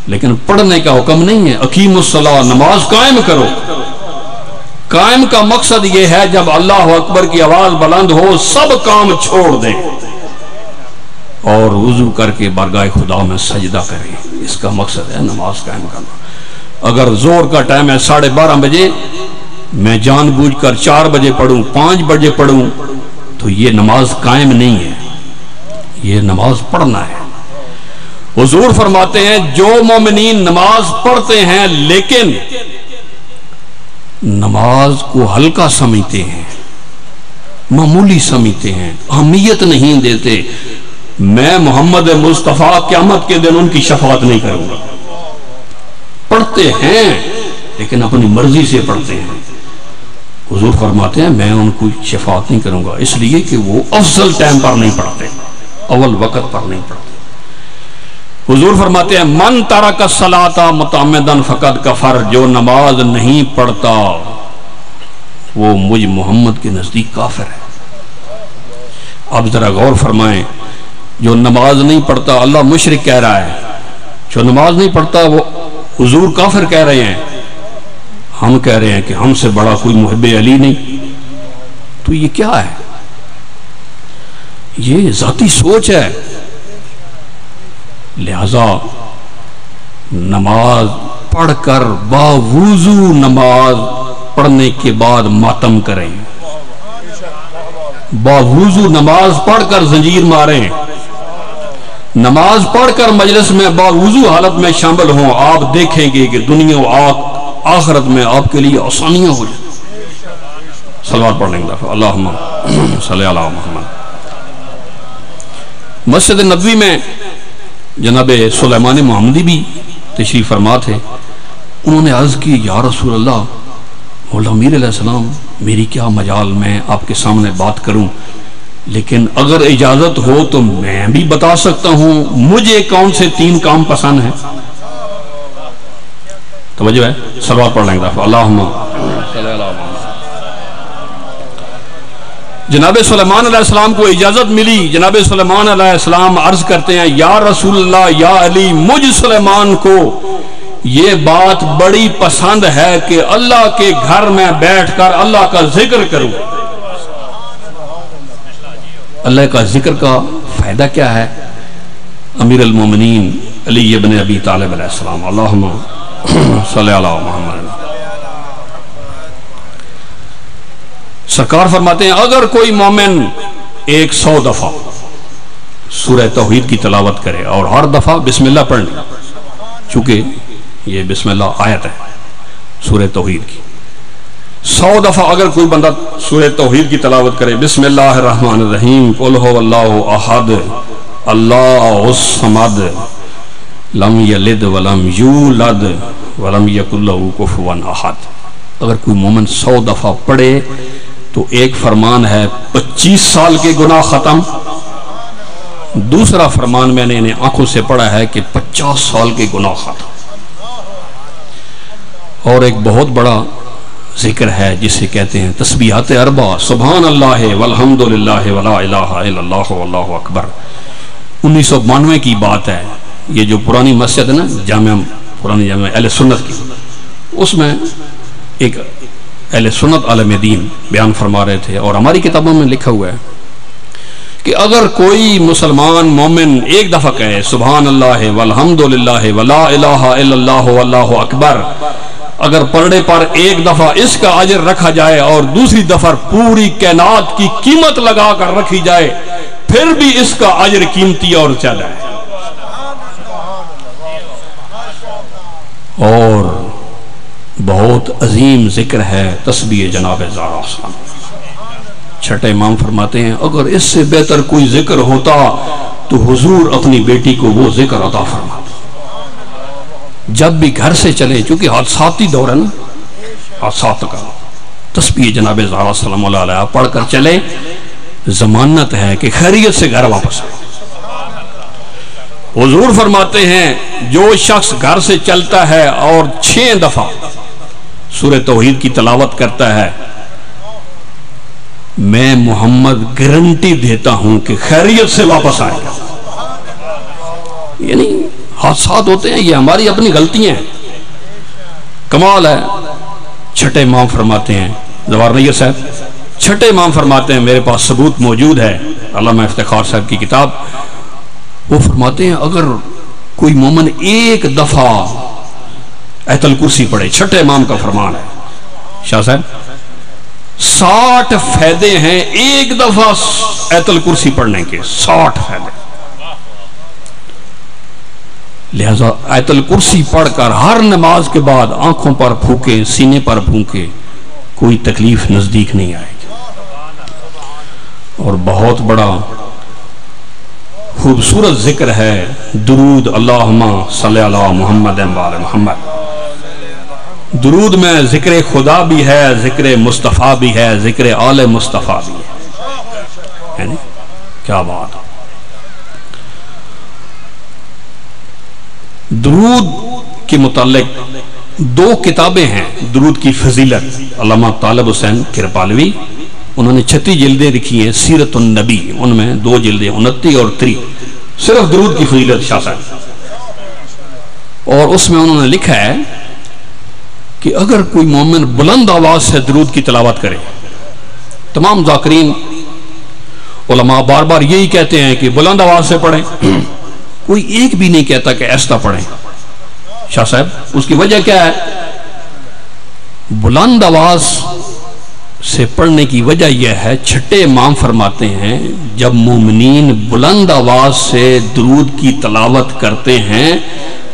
لیکن پڑھنے کا حکم نہیں ہے۔ اقیموا الصلاۃ، نماز قائم کرو۔ قائم کا مقصد یہ ہے جب اللہ اکبر کی آواز بلند ہو سب کام چھوڑ دیں اور وضو کر کے بارگاہ خدا میں سجدہ کریں، اس کا مقصد ہے نماز قائم کرنا۔ اگر زور کا ٹائم ہے 12:30 بجے، میں جان بوجھ کر 4 بجے پڑھوں، 5 بجے پڑھوں، تو یہ نماز قائم نہیں ہے، یہ نماز پڑھنا ہے۔ حضور فرماتے ہیں جو مومنین نماز پڑھتے ہیں لیکن نماز کو ہلکا سمجھتے ہیں، معمولی سمجھتے ہیں، اہمیت نہیں دیتے، میں محمد مصطفیٰ قیامت کے دن ان کی شفاعت نہیں کروں گا۔ پڑھتے ہیں لیکن اپنی مرضی سے پڑھتے ہیں، حضور فرماتے ہیں میں ان کو شفاعت نہیں کروں گا، اس لیے کہ وہ افضل ٹائم پر نہیں پڑھتے، اول وقت پر نہیں پڑھتے۔ حضور فرماتے ہیں من ترک الصلاۃ متعمدا فقد کفر، جو نماز نہیں پڑھتا وہ مجھ محمد کے نزدیک کافر ہے۔ اب ذرا غور فرمائیں، جو نماز نہیں پڑھتا اللہ مشرک کہہ رہا ہے، جو نماز نہیں پڑھتا وہ حضور کافر کہہ رہے ہیں، ہم کہہ رہے ہیں کہ ہم سے بڑا کوئی محب علی نہیں، تو یہ کیا ہے؟ یہ ذاتی سوچ ہے۔ لہذا نماز پڑھ کر باوضو نماز پڑھنے کے بعد ماتم کریں، باوضو نماز پڑھ کر زنجیر ماریں، نماز پڑھ کر مجلس میں باوضو حالت میں شامل ہوں، آپ دیکھیں گے کہ دنیا و آخرت میں آپ کے لیے آسانیاں ہو جائیں۔ صلوات پڑھ لیں گے، اللہم صلی علی محمد۔ مسجد نبوی میں جناب سلیمان محمدی بھی تشریف فرما تھے، انہوں نے عرض کی یا رسول اللہ، مولا امیر علیہ السلام میری کیا مجال، میں آپ کے سامنے بات کروں، لیکن اگر اجازت ہو تو میں بھی بتا سکتا ہوں مجھے کون سے 3 کام پسند ہیں۔ توجہ ہے، صلوات پڑھ لیں گے، اللہم صلی علی محمد۔ جناب سلیمان علیہ السلام کو اجازت ملی، جناب سلیمان علیہ السلام عرض کرتے ہیں یا رسول اللہ یا علی، مجھ سلیمان کو یہ بات بڑی پسند ہے کہ اللہ کے گھر میں بیٹھ کر اللہ کا ذکر کروں۔ اللہ کا ذکر کا فائدہ کیا ہے؟ امیر المومنین علی ابن ابی طالب علیہ السلام، اللہم صلی علی محمد۔ سرکار فرماتے ہیں اگر کوئی مومن 100 دفعہ سورہ توحید کی تلاوت کرے اور ہر دفعہ بسم اللہ پڑھ لے، چونکہ یہ بسم اللہ آیت ہے سورہ توحید کی، 100 دفعہ اگر کوئی بندہ سورہ توحید کی تلاوت کرے، بسم اللہ الرحمن الرحیم، قل هو اللہ احد اللہ الصمد لم یلد ولم یولد ولم یکن لہ کفوا احد، اگر کوئی مومن 100 دفعہ پڑھے تو ایک فرمان ہے 25 سال کے گناہ ختم، دوسرا فرمان میں نے انہیں آنکھوں سے پڑھا ہے کہ 50 سال کے گناہ ختم۔ اور ایک بہت بڑا ذکر ہے جسے کہتے ہیں تسبیحات اربع، سبحان اللہ والحمدللہ ولا الہ الا اللہ واللہ اکبر۔ 1992 کی بات ہے، یہ جو پرانی مسجد ہے نا، پرانی جامعہ اہل سنت کی، اس میں ایک اہل سنت عالم دین بیان فرما رہے تھے، اور ہماری کتابوں میں لکھا ہوا ہے کہ اگر کوئی مسلمان مومن ایک دفعہ کہے سبحان اللہ والحمدللہ ولا الہ الا اللہ واللہ اکبر، اگر پڑھنے پر ایک دفعہ اس کا اجر رکھا جائے اور دوسری دفعہ پوری کائنات کی قیمت لگا کر رکھی جائے، پھر بھی اس کا اجر قیمتی اور زیادہ ہے۔ اور بہت عظیم ذکر ہے تسبیح جناب زہرا السلام۔ چھٹے امام فرماتے ہیں اگر اس سے بہتر کوئی ذکر ہوتا تو حضور اپنی بیٹی کو وہ ذکر عطا فرماتے۔ جب بھی گھر سے چلے، چونکہ حادثاتی دور ہے نا، حادثات کا، تسبیح جناب زہرا سلام اللہ علیہ پڑھ کر چلے، ضمانت ہے کہ خیریت سے گھر واپس آئے۔ حضور فرماتے ہیں جو شخص گھر سے چلتا ہے اور 6 دفعہ سورہ توحید کی تلاوت کرتا ہے، میں محمد گارنٹی دیتا ہوں کہ خیریت سے واپس آئے گا۔ یعنی حادثات ہوتے ہیں، یہ ہماری اپنی غلطیاں ہیں، کمال ہے۔ چھٹے امام فرماتے ہیں، زوار نیت صاحب چھٹے امام فرماتے ہیں، میرے پاس ثبوت موجود ہے، علامہ افتخار صاحب کی کتاب، وہ فرماتے ہیں اگر کوئی مومن ایک دفعہ آیت الکرسی پڑھے، چھٹے امام کا فرمان ہے شاہ صاحب، 60 فائدے ہیں ایک دفعہ آیت الکرسی پڑھنے کے، 60 فائدے۔ لہذا آیت الکرسی پڑھ کر ہر نماز کے بعد آنکھوں پر پھونکے، سینے پر پھونکے، کوئی تکلیف نزدیک نہیں آئے گی۔ اور بہت بڑا خوبصورت ذکر ہے درود اللہم صلی علی محمد وعلی محمد۔ درود میں ذکر خدا بھی ہے، ذکر مصطفیٰ بھی ہے، ذکر آل مصطفیٰ بھی ہے، یعنی کیا بات۔ درود کے متعلق 2 کتابیں ہیں درود کی فضیلت، علامہ طالب حسین کرپالوی، انہوں نے 36 جلدیں لکھی ہیں، سیرت النبی، ان میں 2 جلدیں 29 اور 30 صرف درود کی فضیلت شاہ صاحب، اور اس میں انہوں نے لکھا ہے کہ اگر کوئی مومن بلند آواز سے درود کی تلاوت کرے، تمام ذاکرین علماء بار بار یہی کہتے ہیں کہ بلند آواز سے پڑھیں، کوئی ایک بھی نہیں کہتا کہ ایسا پڑھیں۔ شاہ صاحب اس کی وجہ کیا ہے؟ بلند آواز سے پڑھنے کی وجہ یہ ہے، چھٹے امام فرماتے ہیں جب مومنین بلند آواز سے درود کی تلاوت کرتے ہیں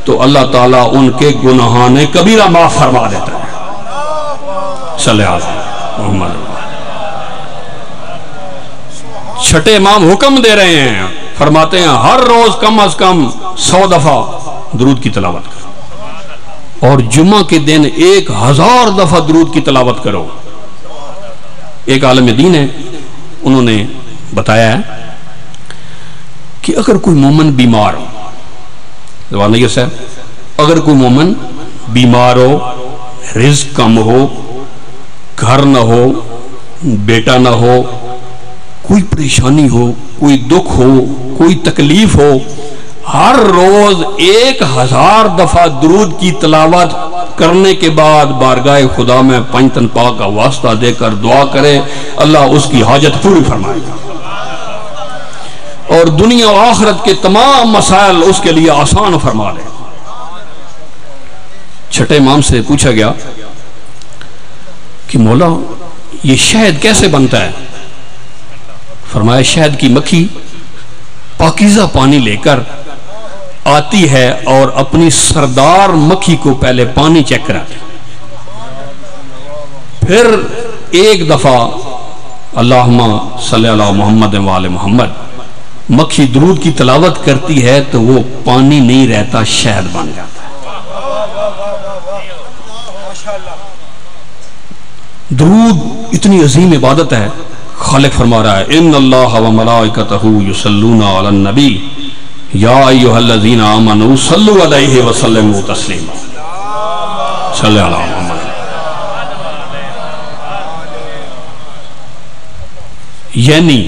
تو اللہ تعالیٰ ان کے گناہان کبیرہ معاف فرما دیتا ہے۔ صلی اللہ علیہ محمد۔ چھٹے امام حکم دے رہے ہیں، فرماتے ہیں ہر روز کم از کم 100 دفعہ درود کی تلاوت کرو، اور جمعہ کے دن 1000 دفعہ درود کی تلاوت کرو۔ ایک عالم دین ہے، انہوں نے بتایا ہے کہ اگر کوئی مومن بیمار ہو، زبان نہیں صاحب، اگر کوئی مومن بیمار ہو، رزق کم ہو، گھر نہ ہو، بیٹا نہ ہو، کوئی پریشانی ہو، کوئی دکھ ہو، کوئی تکلیف ہو، ہر روز 1000 دفعہ درود کی تلاوت کرنے کے بعد بارگاہ خدا میں پنجتن پاک کا واسطہ دے کر دعا کرے، اللہ اس کی حاجت پوری فرمائے گا، اور دنیا و آخرت کے تمام مسائل اس کے لیے آسان فرما دے۔ چھٹے امام سے پوچھا گیا کہ مولا یہ شہد کیسے بنتا ہے؟ فرمایا شہد کی مکھی پاکیزہ پانی لے کر آتی ہے اور اپنی سردار مکھی کو پہلے پانی چیک کراتی، پھر ایک دفعہ اللہم صلی علی محمد وعلی محمد مکھی درود کی تلاوت کرتی ہے تو وہ پانی نہیں رہتا، شہد بن جاتا ہے۔ درود اتنی عظیم عبادت ہے، خالق فرما رہا ہے ان اللہ و ملائکتہ یصلون علی النبی یا ایھا الذین آمنوا صلوا علیہ وسلموا تسلیما۔ صلی اللہ علیہ وسلم۔ یعنی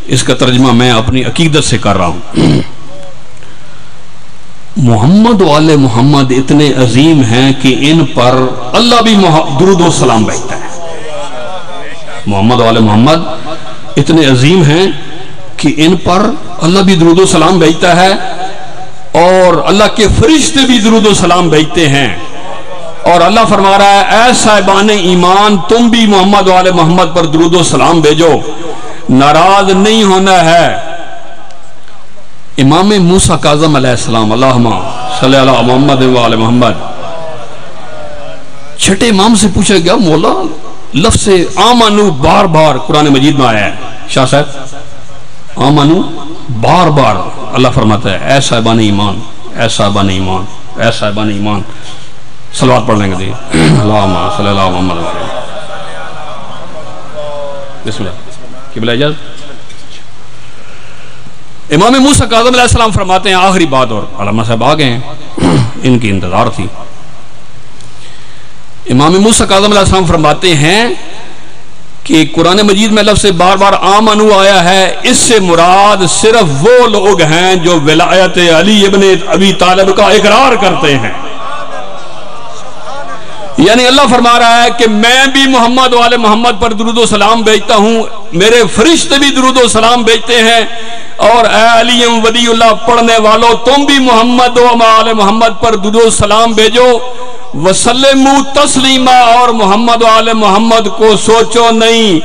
اس کا ترجمہ میں اپنی عقیدت سے کر رہا ہوں، محمد والے محمد اتنے عظیم ہیں کہ ان پر اللہ بھی درود و سلام بھیجتا ہے۔ محمد والے محمد اتنے عظیم ہیں کہ ان پر اللہ بھی درود و سلام بھیجتا ہے، اور اللہ کے فرشتے بھی درود و سلام بھیجتے ہیں، اور اللہ فرما رہا ہے اے صاحبان ایمان تم بھی محمد والے محمد پر درود و سلام بھیجو، ناراض نہیں ہونا ہے۔ امام موسیٰ کاظم علیہ السلام، اللہم صلی علی محمد وعلی محمد، چھٹے امام سے پوچھا گیا مولا لفظ آمنو بار بار قرآن مجید میں آیا ہے. شاہ صاحب آمنو بار بار اللہ فرماتا ہے اے صاحبان ایمان، اے صاحبان ایمان، اے صاحبان ایمان. صلوات پڑھ لیں گے. اللہم صلی اللہ محمد وسلم. بسم اللہ. قبلہ اجازت. امام موسیٰ کاظم علیہ السلام فرماتے ہیں آخری بات، اور علامہ صاحب آ گئے ہیں، ان کی انتظار تھی. امام موسیٰ کاظم علیہ السلام فرماتے ہیں کہ قرآن مجید میں لفظ بار بار آمنو آیا ہے، اس سے مراد صرف وہ لوگ ہیں جو ولایت علی ابن ابی طالب کا اقرار کرتے ہیں. یعنی اللہ فرما رہا ہے کہ میں بھی محمد و آل محمد پر درود و سلام بھیجتا ہوں، میرے فرشتے بھی درود و سلام بھیجتے ہیں، اور اے علی ولی اللہ پڑھنے والوں تم بھی محمد و آل محمد پر درود و سلام بھیجو. وسلموا تسلیما، اور محمد و آل محمد کو سوچو نہیں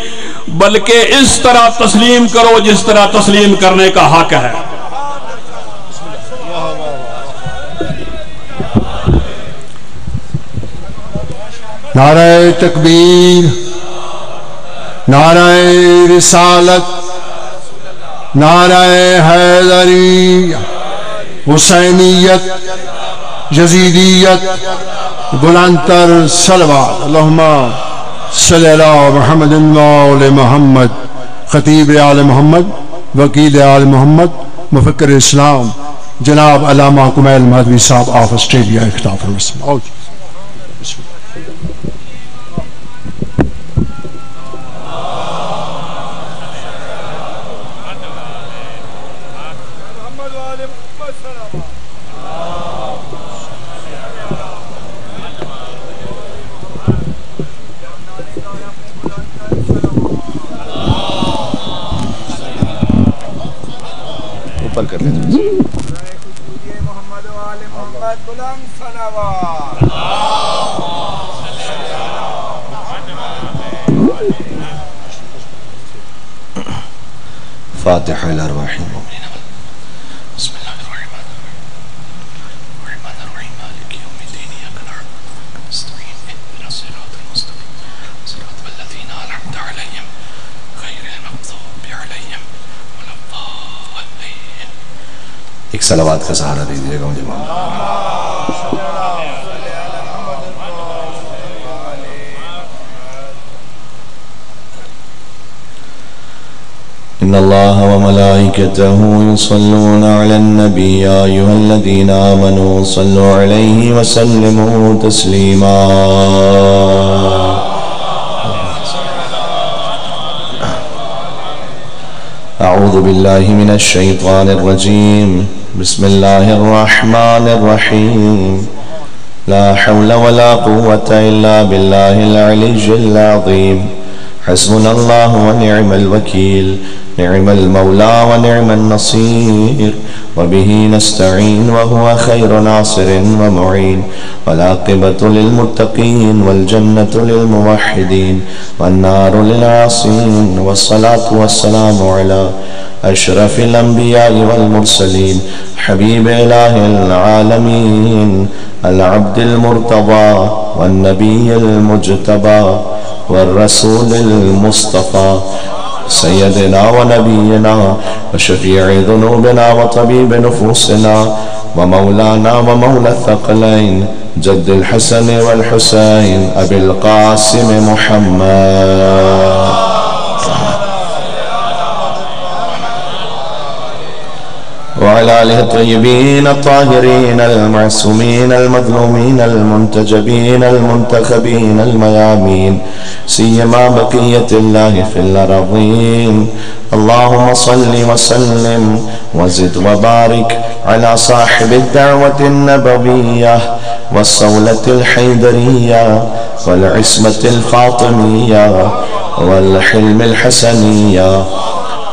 بلکہ اس طرح تسلیم کرو جس طرح تسلیم کرنے کا حق ہے. نعرہ تکبیر، نعرہ رسالت، نعرہ حیدری، حسینیت، یزیدیت، بلندتر صلوات. اللہم صلی اللہ محمد و آل محمد. خطیب آل محمد، وکیل آل محمد، مفکر اسلام جناب علامہ کمیل مہدوی صاحب آف آسٹریلیا خطاب فرمائیں. اوپر کر لیں. محمد و آل محمد بلند صلوات. فاتحہ الارواح المؤمنین. بسم اللہ الرحمن الرحیم. مالک یوم الدین. ایاک نعبد و نستعین. اهدنا الصراط المستقیم صراط الذین انعمت علیہم غیر المغضوب علیہم ولا الضالین. ایک صلوات کا سہارا دیجیے گا مجھے. ان اللہ وملائکته یصلون علی النبی یا ایھا الذین آمنوا صلوا علیہ وسلموا تسلیما. اعوذ باللہ من الشیطان الرجیم. بسم اللہ الرحمن الرحیم. لا حول ولا قوة الا باللہ العلی العظیم. حسبنا اللہ ونعم الوکیل. نعم المولى ونعم النصير. وبه نستعين وهو خير ناصر ومعين. والعاقبة للمتقين والجنة للموحدين والنار للعاصين. والصلاة والسلام على أشرف الأنبياء والمرسلين حبيب إله العالمين العبد المرتضى والنبي المجتبى والرسول المصطفى سيدنا ونبينا وشفيع ذنوبنا وطبيب نفوسنا ومولانا ومولى الثقلين جد الحسن والحسين أبي القاسم محمد وعلى آله الطيبين الطاهرين المعصومين المظلومين المنتجبين المنتخبين الميامين سيما بقية الله في الأرضين. اللهم صل وسلم وزد وبارك على صاحب الدعوة النبوية والصولة الحيدرية والعصمة الفاطمية والحلم الحسنية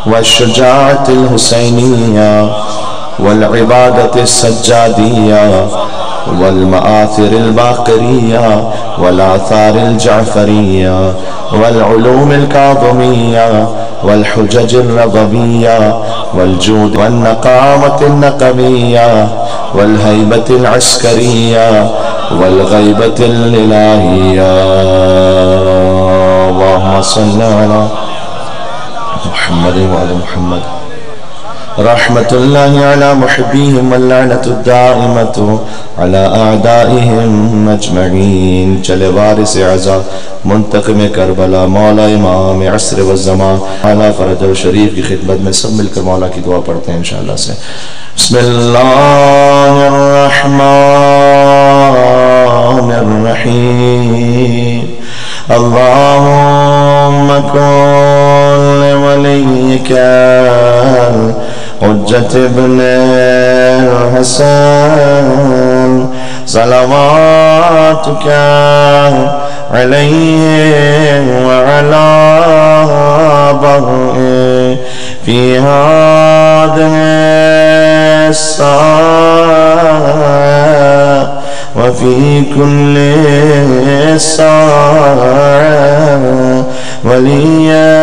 والشجاعة الحسينية والعبادة السجادية والمآثر الباقرية والآثار الجعفرية والعلوم الكاظمية والحجج الرضبية والجود والنقامة النقبية والهيبة العسكرية والغيبة الإلهية. اللهم صل على محمد وعلى محمد. رحمة الله على محبيهم واللعنة الدائمة على أعدائهم أجمعين. چلے وارث عزا منتقم کربلا مولا امام عصر والزمان اعلیٰ فرج و شریف کی خدمت میں سب مل کر مولا کی دعا پڑھتے ہیں انشاءاللہ سے. بسم اللہ الرحمن الرحیم. اللهم كن لوليك حجة ابن الحسن صلواتك عليه وعلى آبائه في هذه الساعة وفي كل ساعة وليا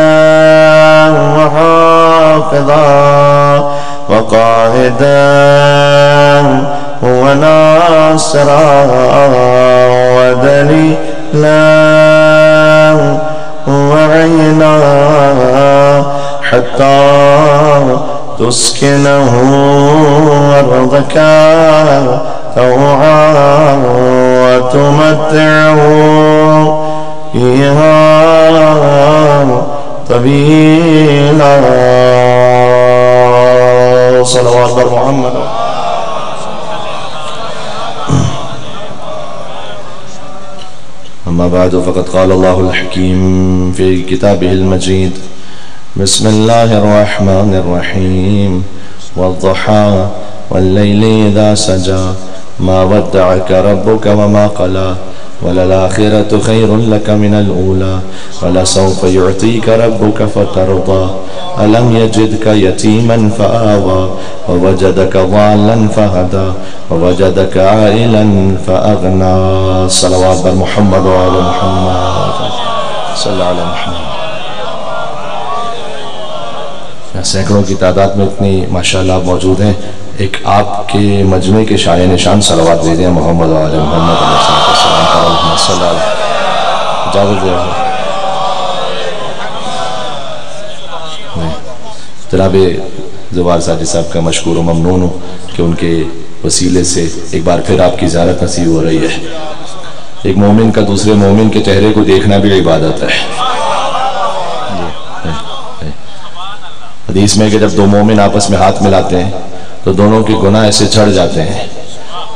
وحافظا وقائدا وناصرا ودليلا وعينا حتى تسكنه أرضك طوعا وتمتعه فيها طويلا. صلوات بر محمد. أما بعد فقد قال الله الحكيم في كتابه المجيد. بسم الله الرحمن الرحيم. والضحى والليل إذا سجى ما ودعك ربك وما قلى وللآخرة خير لك من الأولى ولسوف يعطيك ربك فترضى ألم يجدك يتيما فآوى ووجدك ضالا فهدى ووجدك عائلا فأغنى. صلوات بر محمد وعلى محمد. صلی اللہ علیہ محمد. سینکڑوں کی تعداد میں اتنی ماشاءاللہ موجود ہیں. ایک آپ کے مجمع کے شایع نشان صلوات دے دیں محمد وعلی محمد علیہ السلام. اجازت دے رہا جناب زوار ساجد صاحب کا مشکور و ممنون ہوں کہ ان کے وسیلے سے ایک بار پھر آپ کی زیارت نصیب ہو رہی ہے. ایک مومن کا دوسرے مومن کے چہرے کو دیکھنا بھی عبادت ہے. حدیث میں کہ جب دو مومن آپس میں ہاتھ ملاتے ہیں تو دونوں کے گناہ ایسے جھڑ جاتے ہیں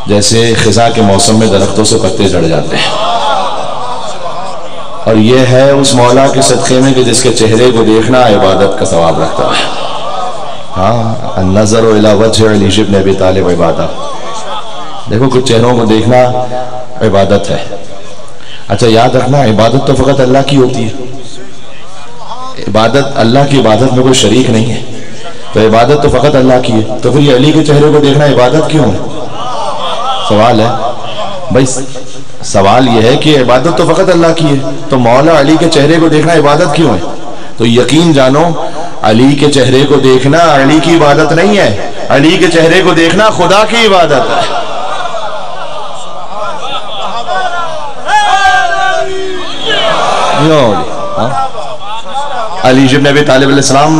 جیسے خزاں کے موسم میں درختوں سے پتے جھڑ جاتے ہیں. اور یہ ہے اس مولا کے صدقے میں کہ جس کے چہرے کو دیکھنا عبادت کا ثواب رکھتا ہے. ہاں النظر الى وجه علی بن ابی طالب عبادت. دیکھو کچھ چہروں کو دیکھنا عبادت ہے. اچھا یاد رکھنا عبادت تو فقط اللہ کی ہوتی ہے. عبادت اللہ کی عبادت میں کوئی شریک نہیں ہے. تو عبادت تو فقط اللہ کی ہے. تو پھر یہ علی کے چہرے کو دیکھنا عبادت کیوں ہے؟ سوال ہے بھائی. سوال یہ ہے کہ عبادت تو فقط اللہ کی ہے تو مولا علی کے چہرے کو دیکھنا عبادت کیوں ہے؟ تو یقین جانو علی کے چہرے کو دیکھنا علی کی عبادت نہیں ہے. علی کے چہرے کو دیکھنا خدا کی عبادت ہے. علی بن ابی طالب علیہ السلام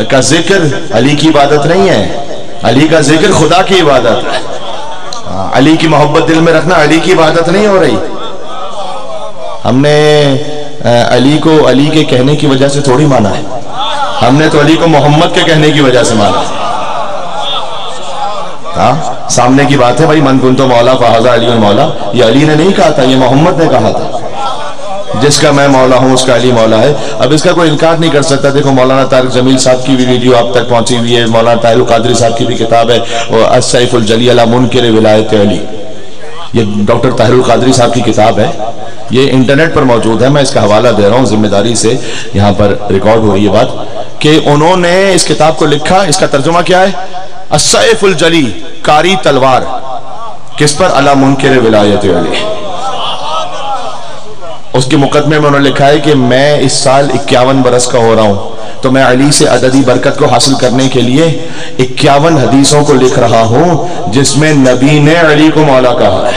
کا ذکر علی کی عبادت نہیں ہے. علی کا ذکر خدا کی عبادت ہے. علی کی محبت دل میں رکھنا علی کی عبادت نہیں ہو رہی. ہم نے علی کو علی کے کہنے کی وجہ سے تھوڑی مانا ہے. ہم نے تو علی کو محمد کے کہنے کی وجہ سے مانا. ہاں سامنے کی بات ہے بھائی. من کنتو مولا فہذا علی المولا. یہ علی نے نہیں کہا تھا, یہ محمد نے کہا تھا. جس کا میں مولا ہوں اس کا علی مولا ہے. اب اس کا کوئی انکار نہیں کر سکتا. دیکھو مولانا طارق جمیل صاحب کی بھی ویڈیو آپ تک پہنچی ہوئی ہے. مولانا طاہر القادری صاحب کی بھی کتاب ہے السیف الجلی علی منکر ولایت علی. یہ ڈاکٹر طاہر القادری صاحب کی کتاب ہے. یہ انٹرنیٹ پر موجود ہے. میں اس کا حوالہ دے رہا ہوں ذمہ داری سے. یہاں پر ریکارڈ ہوئی یہ بات کہ انہوں نے اس کتاب کو لکھا. اس کا ترجمہ کیا ہے؟ السیف الجلی, کاری تلوار. کس پر؟ علی منکر ولایت علی. اس کے مقدمے میں انہوں نے لکھا ہے کہ میں اس سال 51 برس کا ہو رہا ہوں تو میں علی سے عددی برکت کو حاصل کرنے کے لیے 51 حدیثوں کو لکھ رہا ہوں جس میں نبی نے علی کو مولا کہا ہے.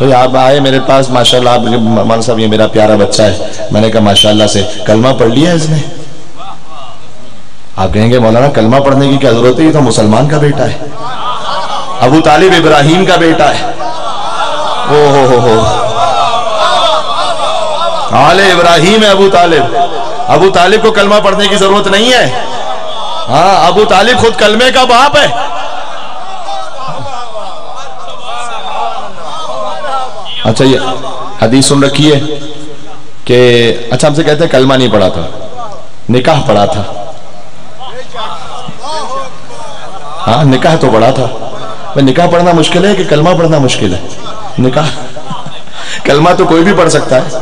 تو آپ آئے میرے پاس، ماشاءاللہ آپ مولانا صاحب یہ میرا پیارا بچہ ہے. میں نے کہا ماشاءاللہ سے کلمہ پڑھ لیا اس نے. آپ کہیں گے مولانا کلمہ پڑھنے کی کیا ضرورت ہے، یہ تو مسلمان کا بیٹا ہے، ابو طالب ابراہیم کا بیٹا ہے. او آل ابراہیم ہے ابو طالب. ابو طالب کو کلمہ پڑھنے کی ضرورت نہیں ہے. ہاں ابو طالب خود کلمے کا باپ ہے. اچھا یہ حدیث سن رکھی ہے کہ اچھا ہم سے کہتے ہیں کلمہ نہیں پڑھا تھا، نکاح پڑھا تھا. ہاں نکاح تو پڑھا تھا. نکاح پڑھنا مشکل ہے کہ کلمہ پڑھنا مشکل ہے؟ نکاح کلمہ تو کوئی بھی پڑھ سکتا ہے.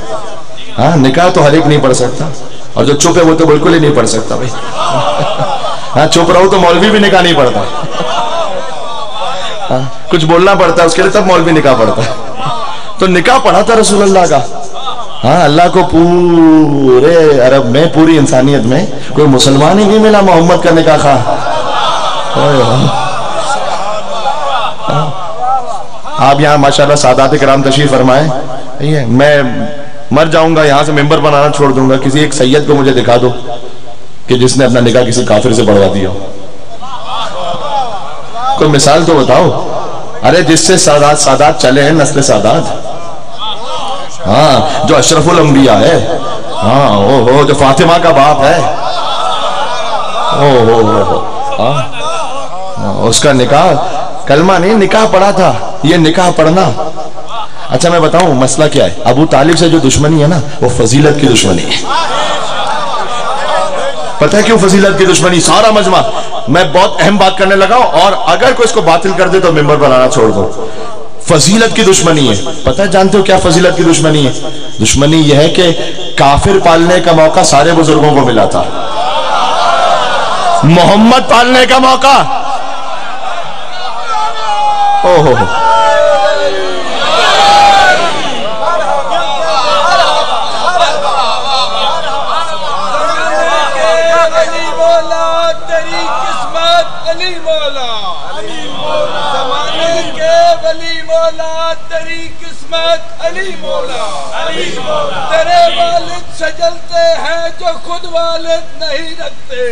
ہاں نکاح تو ہر ایک نہیں پڑھ سکتا، اور جو چپ ہے وہ تو بالکل ہی نہیں پڑھ سکتا بھائی. ہاں چپ رہو تو مولوی بھی نکاح نہیں پڑھتا. ہاں کچھ بولنا پڑتا ہے اس کے لیے تب مولوی نکاح پڑھتا ہے. تو نکاح پڑھا تھا رسول اللہ کا. ہاں اللہ کو پورے عرب میں، پوری انسانیت میں کوئی مسلمان ہی نہیں ملا محمد کا نکاح خواہ. آپ یہاں ماشاءاللہ سادات کرام تشریف فرمائیں. میں مر جاؤں گا یہاں سے ممبر بنانا چھوڑ دوں گا، کسی ایک سید کو مجھے دکھا دو کہ جس نے اپنا نکاح کسی کافر سے پڑھوا دیا. کوئی مثال تو بتاؤ. ارے جس سے سادات چلے ہیں، نسل سادات، ہاں جو اشرف الانبیاء ہے، ہاں جو فاطمہ کا باپ ہے، اس کا نکاح کلمہ نہیں، نکاح پڑھا تھا. یہ نکاح پڑھنا. اچھا میں بتاؤں مسئلہ کیا ہے. ابو طالب سے جو دشمنی ہے نا وہ فضیلت کی دشمنی ہے. پتہ ہے کیوں فضیلت کی دشمنی؟ سارا مجمع میں بہت اہم بات کرنے لگا ہوں، اور اگر کوئی اس کو باطل کر دے تو ممبر بنانا چھوڑ دو. فضیلت کی دشمنی ہے. پتہ ہے جانتے ہو کیا فضیلت کی دشمنی ہے؟ دشمنی یہ ہے کہ کافر پالنے کا موقع سارے بزرگوں کو ملا تھا، محمد پالنے کا موقع علی مولا. تیرے والد سجلتے ہیں جو خود والد نہیں رکھتے.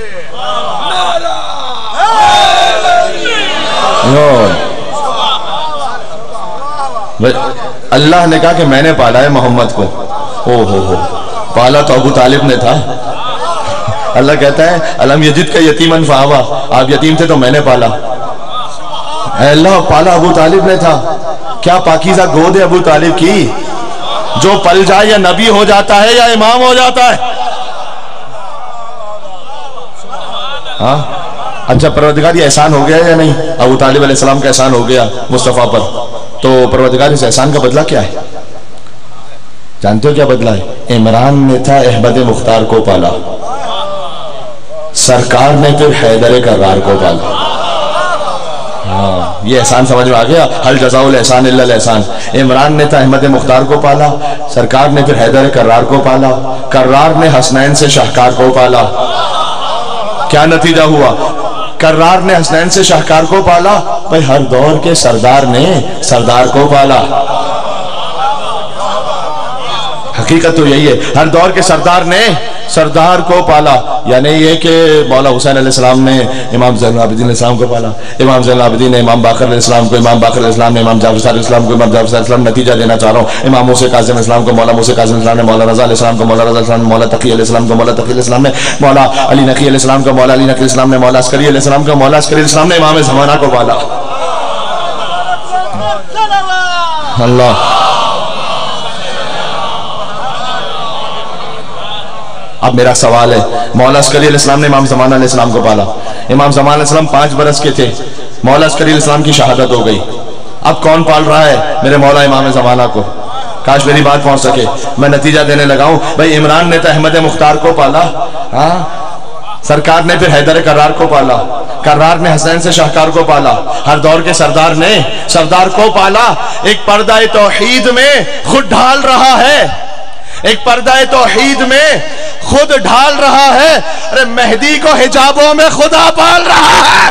اللہ نے کہا کہ میں نے پالا ہے محمد کو. پالا تو ابو طالب نے تھا. اللہ کہتا ہے الم یجد کا یتیمن فآوا، آپ یتیم تھے تو میں نے پالا. اے اللہ پالا ابو طالب نے تھا. کیا پاکیزہ گود ہے ابو طالب کی، جو پل جائے یا نبی ہو جاتا ہے یا امام ہو جاتا ہے. ہاں اچھا پروردگار یہ احسان ہو گیا یا نہیں؟ ابو طالب علیہ السلام کا احسان ہو گیا مصطفیٰ پر. تو پروردگار اس احسان کا بدلہ کیا ہے؟ جانتے ہو کیا بدلہ ہے؟ عمران نے تھا احمد مختار کو پالا، سرکار نے پھر حیدر کرار کو پالا. ہاں یہ احسان سمجھ میں آ گیا. حل جزاء الاحسان الا الاحسان. عمران نے تھا احمد مختار کو پالا، سرکار نے پھر حیدر کرار کو پالا، کرار نے حسنین سے شاہکار کو پالا. کیا نتیجہ ہوا؟ کرار نے حسنین سے شاہکار کو پالا، بھئی ہر دور کے سردار نے سردار کو پالا. حقیقت تو یہی ہے، ہر دور کے سردار نے سردار کو پالا. یعنی یہ کہ مولا حسین علیہ السلام نے امام زین العابدین علیہ السلام کو پالا، امام زین العابدین نے امام باقر علیہ السلام کو، امام باقر علیہ السلام نے امام جعفر صادق علیہ السلام کو، امام جعفر صادق علیہ السلام. نتیجہ دینا چاہ رہا ہوں، امام موسیٰ کاظم علیہ السلام کو مولا موسیٰ کاظم علیہ السلام نے، مولا رضا علیہ السلام کو مولا رضا علیہ السلام نے، مولا تقی علیہ السلام کو مولا تقی علیہ السلام نے، مولا علی نقی علیہ السلام کو مولا علی نقی علیہ السلام نے، مولا عسکری علیہ السلام کو مولا عسکری علیہ السلام نے، امام زمانہ کو پالا. اللہ. اب میرا سوال ہے، مولا عسکری علیہ السلام نے امام زمانہ علیہ السلام کو پالا. امام زمانہ علیہ السلام 5 برس کے تھے، مولا عسکری علیہ السلام کی شہادت ہو گئی. اب کون پال رہا ہے؟ میرے مولا امام زمانہ کو. کاش میری بات پہنچ سکے. میں نتیجہ دینے لگا ہوں. بھائی عمران نے تو احمد مختار کو پالا، ہاں سرکار نے پھر حیدر کرار کو پالا، کرار نے حسین سے شاہکار کو پالا، ہر دور کے سردار نے سردار کو پالا. ایک پردہ توحید میں خود ڈھال رہا ہے، ایک پردہ توحید میں خود ڈھال رہا ہے. ارے مہدی کو حجابوں میں خدا پال رہا ہے.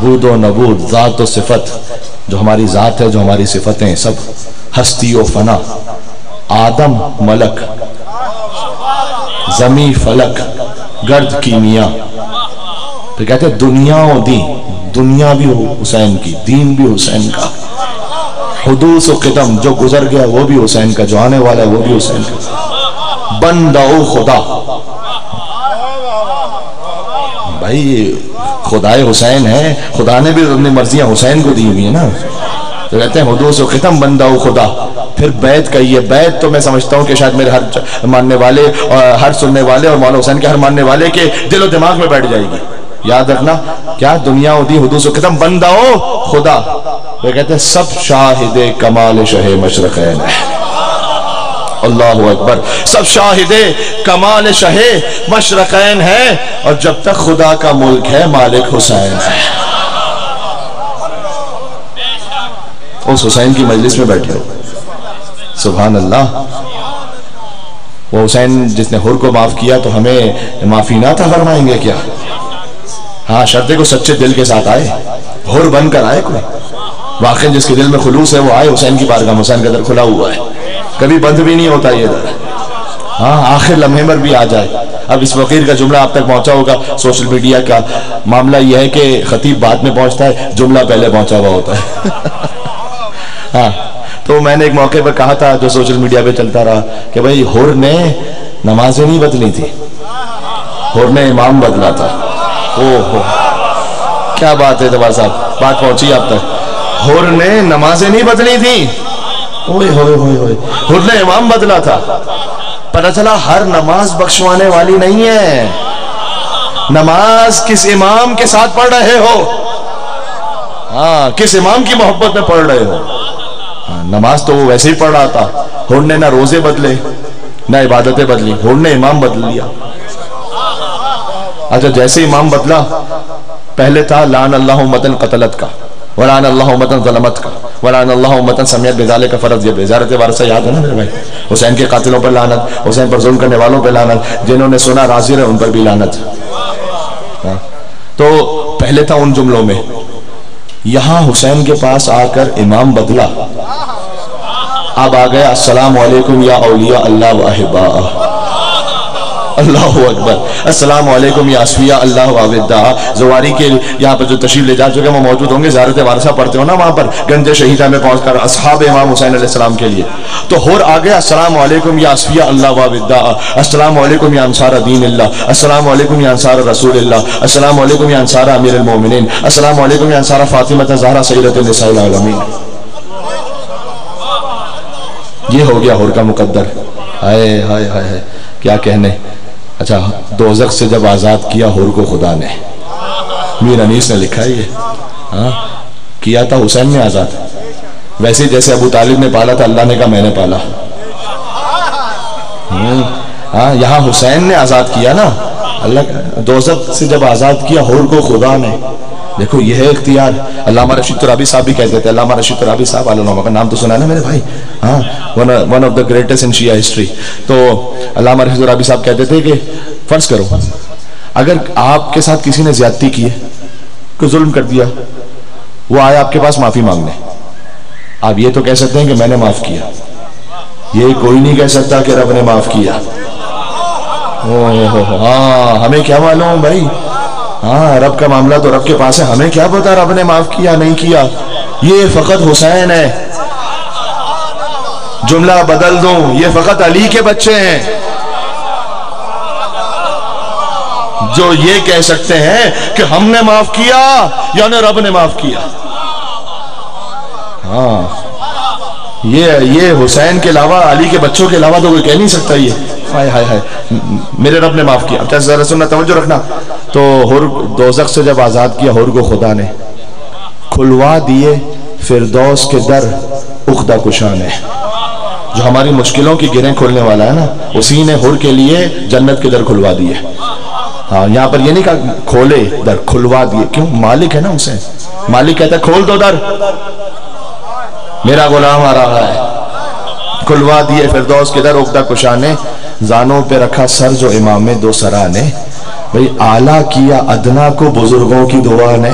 بود و نبود، ذات و صفت، جو ہماری ذات ہے، جو ہماری صفتیں، سب ہستی و فنا، آدم ملک، زمیں فلک، گرد کیمیا. تو کہتے ہیں دنیا و دین، دنیا بھی حسین کی، دین بھی حسین کا، حدوث و قدم، جو گزر گیا وہ بھی حسین کا، جو آنے والا ہے وہ بھی حسین کا. بندہ خدا، بھائی خدائے حسین ہے، خدا نے بھی اپنی مرضیاں حسین کو دی ہوئی ہیں نا. تو کہتے ہیں حدوث و ختم بندہ خدا. پھر بیعت کہیے. بیعت تو میں سمجھتا ہوں کہ شاید میرے ہر ماننے والے اور ہر سننے والے اور مولانا حسین کے ہر ماننے والے کے دل و دماغ میں بیٹھ جائے گی. یاد رکھنا کیا دنیا و دی حدوث و ختم بندہ خدا. وہ کہتے ہیں سب شاہد کمال شہ مشرقین ہے. اللہ اکبر. سب شاہد کمال شہ مشرقین ہے، اور جب تک خدا کا ملک ہے مالک حسین ہے. اس حسین کی مجلس میں بیٹھے ہو. سبحان اللہ. وہ حسین جس نے حر کو معاف کیا تو ہمیں معافی نہ تھا فرمائیں گے کیا؟ ہاں شرط کو سچے دل کے ساتھ آئے، حر بن کر آئے. کوئی واقعی جس کے دل میں خلوص ہے وہ آئے حسین کی بارگاہ. حسین کا در کھلا ہوا ہے، کبھی بند بھی نہیں ہوتا یہ در. ہاں آخر لمحے پر بھی آ جائے. اب اس فقیر کا جملہ آپ تک پہنچا ہوگا. سوشل میڈیا کا معاملہ یہ ہے کہ خطیب بعد میں پہنچتا ہے، جملہ پہلے پہنچا ہوا ہوتا ہے. ہاں تو میں نے ایک موقع پر کہا تھا جو سوشل میڈیا پہ چلتا رہا کہ بھائی حر نے نمازیں نہیں بدلی تھی، حر نے امام بدلا تھا. اوہ کیا بات ہے دوار صاحب، بات پہنچی آپ تک. حر نے نمازیں نہیں بدلی تھی، اوئے ہوئے ہوئے ہوئے، حر نے امام بدلا تھا. پتہ چلا ہر نماز بخشوانے والی نہیں ہے. نماز کس امام کے ساتھ پڑھ رہے ہو، ہاں کس امام کی محبت میں پڑھ رہے ہو. نماز تو وہ ویسے ہی پڑھ رہا تھا. حر نے نہ روزے بدلے نہ عبادتیں بدلی، حر نے امام بدل لیا. اچھا جیسے امام بدلا، پہلے تھا لعن اللہ امتن قتلت کا، ولعن اللہ امتن ظلمت کا، ولعن اللہ امتن سمیت بذالک فرض. یہ بزارت وارثہ یاد ہے نا میرے بھائی؟ حسین کے قاتلوں پر لعنت، حسین پر ظلم کرنے والوں پر لعنت، جنہوں نے سنا راضی رہے ان پر بھی لعنت. تو پہلے تھا ان جملوں میں. یہاں حسین کے پاس آ کر امام بدلا، اب آ گیا السلام علیکم یا اولیاء اللہ و احباء. اللہ اکبر. السلام علیکم یا اصفیاء اللہ و اوداء. زواری کے یہاں پر جو تشریف لے جا چکے وہ موجود ہوں گے. زیارت وارثہ پڑھتے ہو نا وہاں پر گنج شہیدہ میں پہنچ کر اصحاب امام حسین علیہ السلام کے لیے. تو حر آ گیا السلام علیکم یا اصفیاء اللہ و اوداء، السلام علیکم یا انصار دین اللہ، السلام علیکم یا انصار رسول اللہ، السلام علیکم یا انصار امیر المومنین، السلام علیکم یا انصار فاطمہ زہرا سیدۃ النساء العالمین. یہ ہو گیا حر کا مقدر. ہائے ہائے ہائے کیا کہنے. اچھا دوزخ سے جب آزاد کیا حر کو خدا نے، میر انیس نے لکھا ہے یہ، ہاں کیا تھا حسین نے آزاد. ویسے جیسے ابو طالب نے پالا تھا، اللہ نے کہا میں نے پالا. ہاں یہاں حسین نے آزاد کیا نا اللہ کا. دوزخ سے جب آزاد کیا حر کو خدا نے. دیکھو یہ ہے اختیار. علامہ رشید ترابی صاحب بھی کہتے تھے. علامہ رشید ترابی صاحب علامہ کا نام تو سنا ہے نا میرے بھائی؟ ہاں one of the greatest in Shia history. تو علامہ رشید ترابی صاحب کہتے تھے کہ فرض کرو اگر آپ کے ساتھ کسی نے زیادتی کی ہے، کوئی ظلم کر دیا، وہ آیا آپ کے پاس معافی مانگنے، آپ یہ تو کہہ سکتے ہیں کہ میں نے معاف کیا. یہ کوئی نہیں کہہ سکتا کہ رب نے معاف کیا. ہاں ہمیں کیا معلوم بھائی؟ ہاں رب کا معاملہ تو رب کے پاس ہے، ہمیں کیا پتا رب نے معاف کیا نہیں کیا. یہ فقط حسین ہے. جملہ بدل دوں، یہ فقط علی کے بچے ہیں جو یہ کہہ سکتے ہیں کہ ہم نے معاف کیا یعنی رب نے معاف کیا. ہاں یہ حسین کے علاوہ، علی کے بچوں کے علاوہ تو کوئی کہہ نہیں سکتا یہ. ہائے ہائے ہائے میرے رب نے معاف کیا. اب ذرا سننا، توجہ رکھنا. تو حر دوزخ سے جب آزاد کیا حر کو خدا نے، کھلوا دیے فردوس کے در عقدہ کشا نے. جو ہماری مشکلوں کی گرہیں کھولنے والا ہے نا، اسی نے حر کے لیے جنت کے در کھلوا دیے. ہاں یہاں پر یہ نہیں کہا کھولے در، کھلوا دیے. کیوں؟ مالک ہے نا اسے. مالک کہتا ہے کھول دو در، میرا غلام آ رہا ہے. کھلوا دیے فردوس کے در عقدہ کشا نے، زانوں پہ رکھا سر جو امام دو سرا نے. بھئی اعلیٰ کیا ادنا کو بزرگوں کی دعا نے.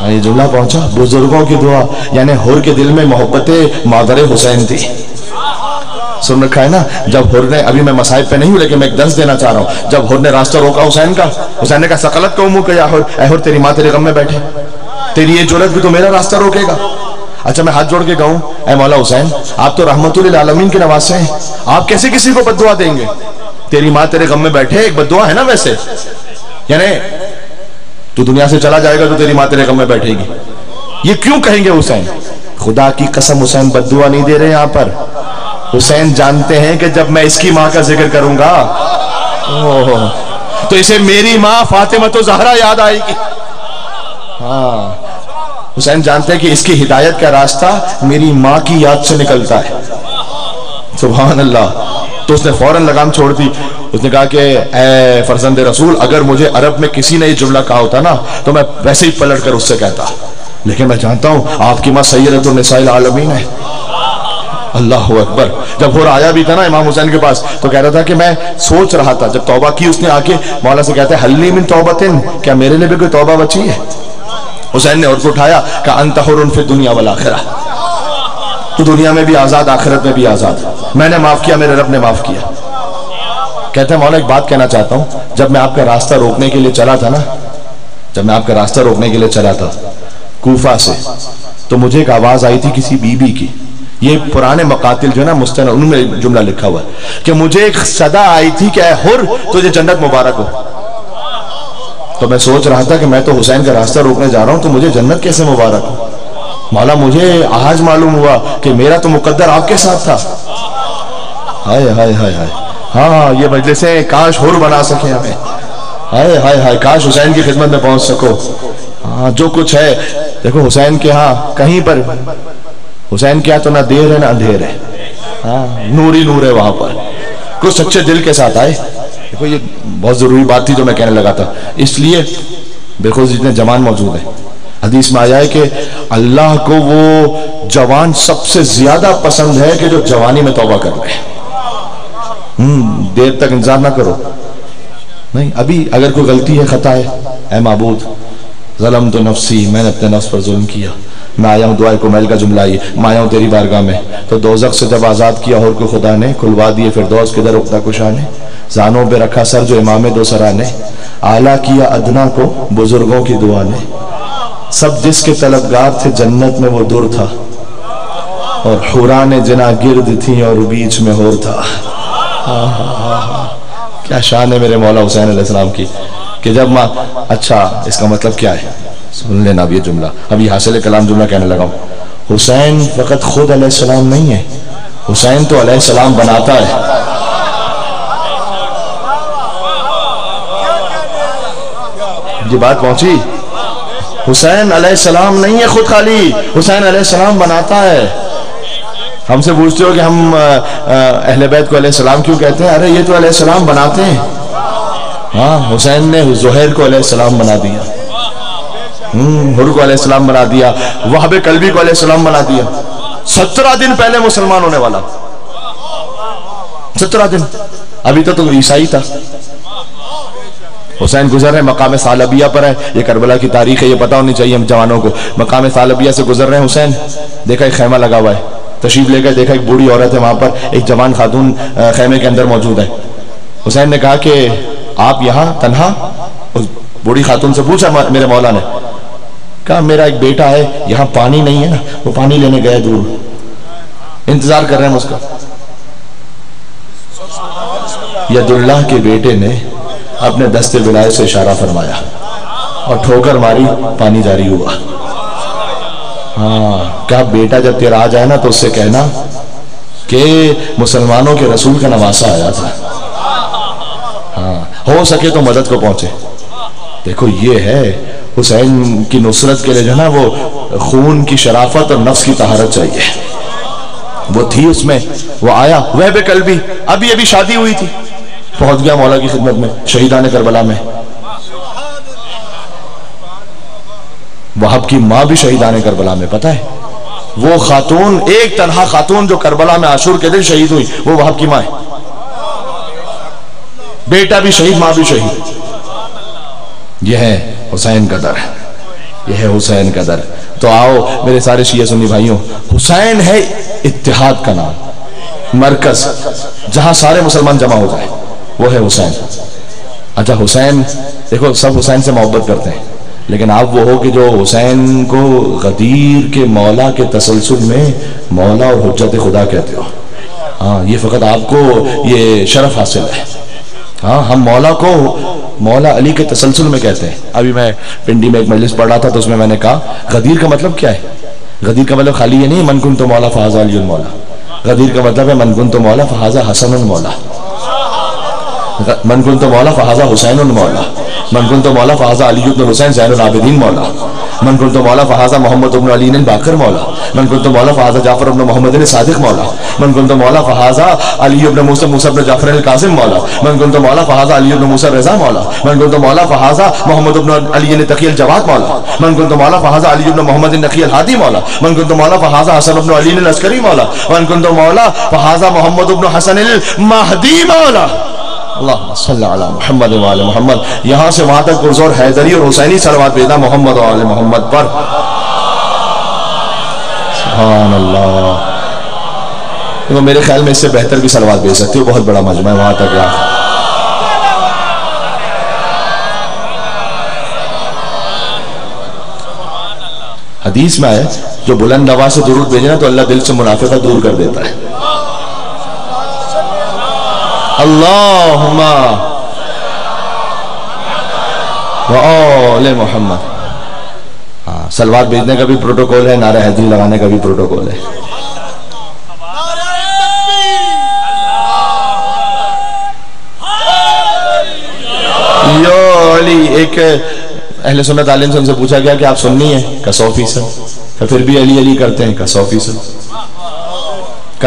یہ جملہ پہنچا, بزرگوں کی دعا, یعنی حر کے دل میں محبت مادر حسین تھی. سن رکھا ہے نا, جب حر نے, ابھی میں مصائب پہ نہیں ہوں لیکن میں ایک درس دینا چاہ رہا ہوں, جب حر نے راستہ روکا حسین کا, حسین نے کہا سقلت کو منہ کیا حر, اے حر تیری ماں تیرے غم میں بیٹھے, تیری یہ جرت بھی تو میرا راستہ روکے گا. اچھا میں ہاتھ جوڑ کے کہوں, اے مولا حسین آپ تو رحمت للعالمین کے نواسے ہیں, آپ کیسے کسی کو بد دعا دیں گے؟ تیری ماں تیرے غم میں بیٹھے ایک بد دعا ہے نا ویسے, یعنی تو دنیا سے چلا جائے گا تو تیری ماں تیرے غم میں بیٹھے گی, یہ کیوں کہیں گے حسین؟ خدا کی قسم حسین بد دعا نہیں دے رہے یہاں پر. حسین جانتے ہیں کہ جب میں اس کی ماں کا ذکر کروں گا تو اسے میری ماں فاطمہ تو زہرا یاد آئے گی. ہاں حسین جانتے ہیں کہ اس کی ہدایت کا راستہ میری ماں کی یاد سے نکلتا ہے. سبحان اللہ. تو اس نے فوراً لگام چھوڑ دی. اس نے کہا کہ اے فرزند رسول, اگر مجھے عرب میں کسی نے یہ جملہ کہا ہوتا نا تو میں ویسے ہی پلٹ کر اس سے کہتا, لیکن میں جانتا ہوں آپ کی ماں سیدۃ النساء العالمین ہے. اللہ اکبر. جب ہو آیا بھی تھا نا امام حسین کے پاس تو کہہ رہا تھا کہ میں سوچ رہا تھا, جب توبہ کی اس نے آ کے مولا سے کہتا ہے حلی من توبتن, کیا میرے لیے بھی کوئی توبہ بچی ہے؟ حسین نے عرض کو اٹھایا کہ انت حر فی الدنیا والآخرہ, تو دنیا میں بھی آزاد آخرت میں بھی آزاد, میں نے معاف کیا میرے رب نے معاف کیا. کہتے ہیں مولا ایک بات کہنا چاہتا ہوں, جب میں آپ کا راستہ روکنے کے لیے چلا تھا نا, جب میں آپ کا راستہ روکنے کے لیے چلا تھا کوفہ سے, تو مجھے ایک آواز آئی تھی کسی بی بی کی, یہ پرانے مقاتل جو ہے نا مستند ان میں جملہ لکھا ہوا ہے کہ مجھے ایک صدا آئی تھی کہ اے حر تجھے جنت مبارک ہو. تو میں سوچ رہا تھا کہ میں تو حسین کا راستہ روکنے جا رہا ہوں تو مجھے جنت کیسے مبارک ہو؟ مولا مجھے آج معلوم ہوا کہ میرا تو مقدر آپ کے ساتھ تھا. ہائے ہائے ہائے ہائے, ہاں یہ مجلسیں کاش حر بنا سکیں ہمیں. ہائے ہائے ہائے, کاش حسین کی خدمت میں پہنچ سکو. ہاں جو کچھ ہے دیکھو حسین کے ہاں کہیں پر, حسین کیا تو نہ دیر ہے نہ اندھیر ہے, ہاں نور ہی نور ہے وہاں پر. کچھ سچے دل کے ساتھ آئے. دیکھو یہ بہت ضروری بات تھی جو میں کہنے لگا تھا, اس لیے دیکھو جتنے جوان موجود ہیں, حدیث میں آیا ہے کہ اللہ کو وہ جوان سب سے زیادہ پسند ہے کہ جو جوانی میں توبہ کر لے. دیر تک انتظار نہ کرو, نہیں ابھی اگر کوئی غلطی ہے خطا ہے, اے معبود ظلمت نفسی, میں نے اپنے نفس پر ظلم کیا, میں آیا ہوں دعائے کمیل کا جملہ یہ, میں آیا ہوں تیری بارگاہ میں. تو دوزخ سے جب آزاد کیا اور کو خدا نے, کھلوا دیے فردوس کے در عقدہ کشا نے, زانوں پہ رکھا سر جو امام دو سرا نے, اعلیٰ کیا ادنا کو بزرگوں کی دعا نے, سب جس کے طلبگار تھے جنت میں وہ دور تھا, اور حوران جنا گرد تھیں اور بیچ میں ہور تھا. کیا شان ہے میرے مولا حسین علیہ السلام کی کہ جب ماں. اچھا اس کا مطلب کیا ہے سن لینا اب یہ جملہ, ابھی حاصل کلام جملہ کہنے لگا ہوں. حسین فقط خود علیہ السلام نہیں ہے, حسین تو علیہ السلام بناتا ہے. یہ بات پہنچی؟ حسین علیہ السلام نہیں ہے خود خالی, حسین علیہ السلام بناتا ہے. ہم سے پوچھتے ہو کہ ہم اہل بیت کو علیہ السلام کیوں کہتے ہیں؟ ارے یہ تو علیہ السلام بناتے ہیں. ہاں حسین نے زہیر کو علیہ السلام بنا دیا, حر کو علیہ السلام بنا دیا, وہب قلبی کو علیہ السلام بنا دیا. 17 دن پہلے مسلمان ہونے والا, 17 دن, ابھی تو عیسائی تھا. حسین گزر رہے مقام ثعلبیہ پر ہے, یہ کربلا کی تاریخ ہے, یہ پتہ ہونی چاہیے ہم جوانوں کو. مقام ثعلبیہ سے گزر رہے ہیں حسین, دیکھا ایک خیمہ لگا ہوا ہے, تشریف لے کر دیکھا ایک بوڑھی عورت ہے وہاں پر, ایک جوان خاتون خیمے کے اندر موجود ہے. حسین نے کہا کہ آپ یہاں تنہا؟ اس بوڑھی خاتون سے پوچھا میرے مولا نے, کہا میرا ایک بیٹا ہے, یہاں پانی نہیں ہے نا, وہ پانی لینے گئے دور, انتظار کر رہے ہیں اس کا. ید اللہ کے بیٹے نے اپنے دستے ولایت سے اشارہ فرمایا اور ٹھوکر ماری, پانی جاری ہوا. ہاں کہا بیٹا جب تیرا آ جائے نا تو اس سے کہنا کہ مسلمانوں کے رسول کا نواسا آیا تھا, ہاں ہو سکے تو مدد کو پہنچے. دیکھو یہ ہے حسین کی نصرت کے لیے جو ہے نا وہ خون کی شرافت اور نفس کی طہارت چاہیے, وہ تھی اس میں. وہ آیا وہب قلبی, ابھی شادی ہوئی تھی, پہنچ گیا مولا کی خدمت میں شہیدان کربلا میں. وہب کی ماں بھی شہیدان کربلا میں, پتہ ہے وہ خاتون, ایک تنہا خاتون جو کربلا میں عاشور کے دن شہید ہوئی, وہ وہب کی ماں ہے. بیٹا بھی شہید, ماں بھی شہید. یہ ہے حسین کا در. یہ ہے حسین کا در. تو آؤ میرے سارے شیعہ سنی بھائیوں، حسین ہے اتحاد کا نام، مرکز جہاں سارے مسلمان جمع ہو جائے، وہ ہے حسین. اچھا حسین دیکھو سب حسین سے محبت کرتے ہیں، لیکن آپ وہ ہو کہ جو حسین کو غدیر کے مولا کے تسلسل میں مولا اور حجت خدا کہتے ہو. ہاں یہ فقط آپ کو یہ شرف حاصل ہے. ہاں ہم مولا کو مولا علی کے تسلسل میں کہتے ہیں. ابھی میں پنڈی میں ایک مجلس پڑھ رہا تھا تو اس میں میں نے کہا غدیر کا مطلب کیا ہے؟ غدیر کا مطلب خالی یہ نہیں من کنت مولا فہذا علی المولا. غدیر کا مطلب ہے من کنت مولا فہذا حسن المولا، من کنت مولا فہذا حسین المولا، من کنت مولا فہذا علی بن حسین زین العابدین مولا، من کنت مولا فہذا محمد بن علی الباقر مولا، من کنت مولا فہذا جعفر بن محمد الصادق مولا، من کنت مولا فہذا علی بن موسیٰ بن جعفر القاسم مولا، من کنت مولا فہذا علی بن موسیٰ رضا مولا، من کنت مولا فہذا محمد بن علی التقی الجواد مولا، من کنت مولا فہذا علی بن محمد النقی الہادی مولا، من کنت مولا فہذا حسن بن علی العسکری مولا، من کنت مولا فہذا محمد بن حسن المہدی مولا. اللہ صلی علی محمد و آل محمد. یہاں سے وہاں تک پرزور حیدری اور حسینی صلوات بھیجنا محمد و آل محمد پر. سبحان اللہ. تو میرے خیال میں اس سے بہتر بھی صلوات بھیج سکتے ہو، بہت بڑا مجمع ہے وہاں تک رہا. حدیث میں ہے جو بلند نواز سے درود بھیجنا تو اللہ دل سے منافقت دور کر دیتا ہے. اللہم وآل محمد. ہاں صلوات بھیجنے کا بھی پروٹوکول ہے، نعرہ حیدری لگانے کا بھی پروٹوکول ہے. یو علی. ایک اہل سنت عالم سے ان سے پوچھا گیا کہ آپ سنی ہیں؟ کہ 100%. پھر بھی علی علی کرتے ہیں؟ کہ 100%.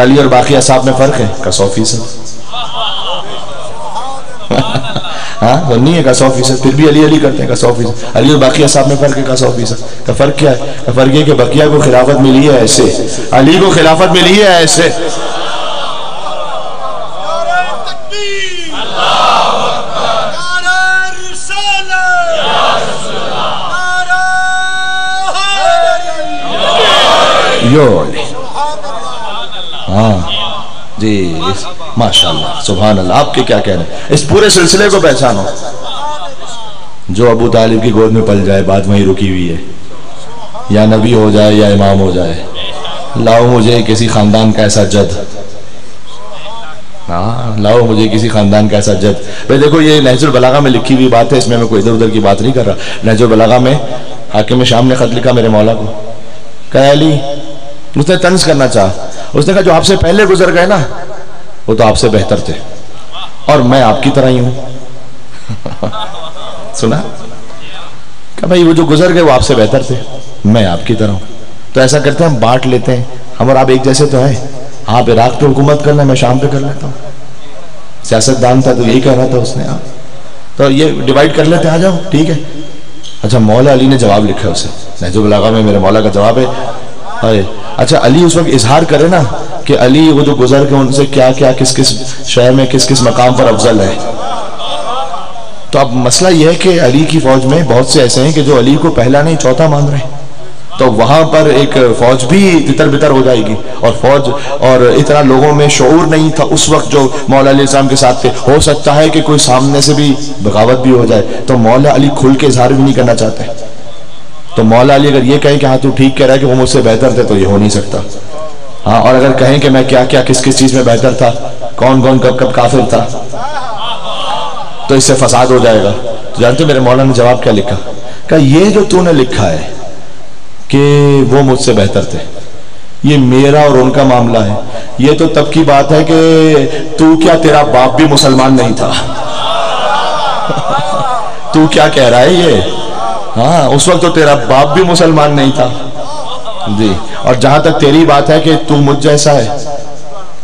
علی اور باقی اصحاب میں فرق ہے؟ کہ 100%. ہاں سنی ہے؟ کہ 100%. پھر بھی علی علی کرتے ہیں؟ کہ 100%. علی اور باقی اصحاب میں فرق ہے؟ کہ 100%. کا فرق کیا ہے؟ کا فرق یہ کہ بقیہ کو خلافت ملی ہے ایسے، علی کو خلافت ملی ہے ایسے. ہاں جی ماشاءاللہ سبحان اللہ. آپ کے کیا کہنے ہیں؟ اس پورے سلسلے کو پہچانو. جو ابو طالب کی گود میں پل جائے بات وہیں رکی ہوئی ہے. یا نبی ہو جائے یا امام ہو جائے، لاؤ مجھے کسی خاندان کا ایسا جد. ہاں لاؤ مجھے کسی خاندان کا ایسا جد. بھئی دیکھو یہ نہج البلاغہ میں لکھی ہوئی بات ہے، اس میں میں کوئی ادھر ادھر کی بات نہیں کر رہا. نہج البلاغہ میں حاکم شام نے خط لکھا میرے مولا کو، کہا علی، اس نے طنز کرنا چاہا. اس نے کہا جو آپ سے پہلے گزر گئے نا وہ تو آپ سے بہتر تھے، اور میں آپ کی طرح ہی ہوں. سنا کہ بھائی وہ جو گزر گئے وہ آپ سے بہتر تھے، میں آپ کی طرح ہوں. تو ایسا کرتے ہیں ہم بانٹ لیتے ہیں، ہم اور آپ ایک جیسے تو ہیں. آپ عراق پہ حکومت کرنا ہے، میں شام پہ کر لیتا ہوں. سیاستدان تھا تو یہی کہہ رہا تھا اس نے. تو یہ ڈیوائیڈ کر لیتے ہیں، آ جاؤ ٹھیک ہے. اچھا مولا علی نے جواب لکھا ہے اسے نہج البلاغہ میں. میرے مولا کا جواب ہے. اچھا علی اس وقت اظہار کرے نا کہ علی وہ جو گزر کے ان سے کیا کیا کس کس شہر میں کس کس مقام پر افضل ہے. تو اب مسئلہ یہ ہے کہ علی کی فوج میں بہت سے ایسے ہیں کہ جو علی کو پہلا نہیں چوتھا مان رہے ہیں. تو وہاں پر ایک فوج بھی تتر بتر ہو جائے گی. اور فوج اور اتنا لوگوں میں شعور نہیں تھا اس وقت جو مولا علیہ السلام کے ساتھ تھے. ہو سکتا ہے کہ کوئی سامنے سے بھی بغاوت بھی ہو جائے. تو مولا علی کھل کے اظہار بھی نہیں کرنا چاہتے. تو مولا علی اگر یہ کہیں کہ ہاں تو ٹھیک کہہ رہا ہے کہ وہ مجھ سے بہتر تھے تو یہ ہو نہیں سکتا. ہاں اور اگر کہیں کہ میں کیا کیا کس کس چیز میں بہتر تھا، کون کون کب کب کافر تھا، تو اس سے فساد ہو جائے گا. تو جانتے میرے مولا نے جواب کیا لکھا؟ کہ یہ جو تو نے لکھا ہے کہ وہ مجھ سے بہتر تھے، یہ میرا اور ان کا معاملہ ہے. یہ تو تب کی بات ہے کہ تو کیا تیرا باپ بھی مسلمان نہیں تھا. تو کیا کہہ رہا ہے یہ؟ ہاں اس وقت تو تیرا باپ بھی مسلمان نہیں تھا جی. اور جہاں تک تیری بات ہے کہ تو مجھ جیسا ہے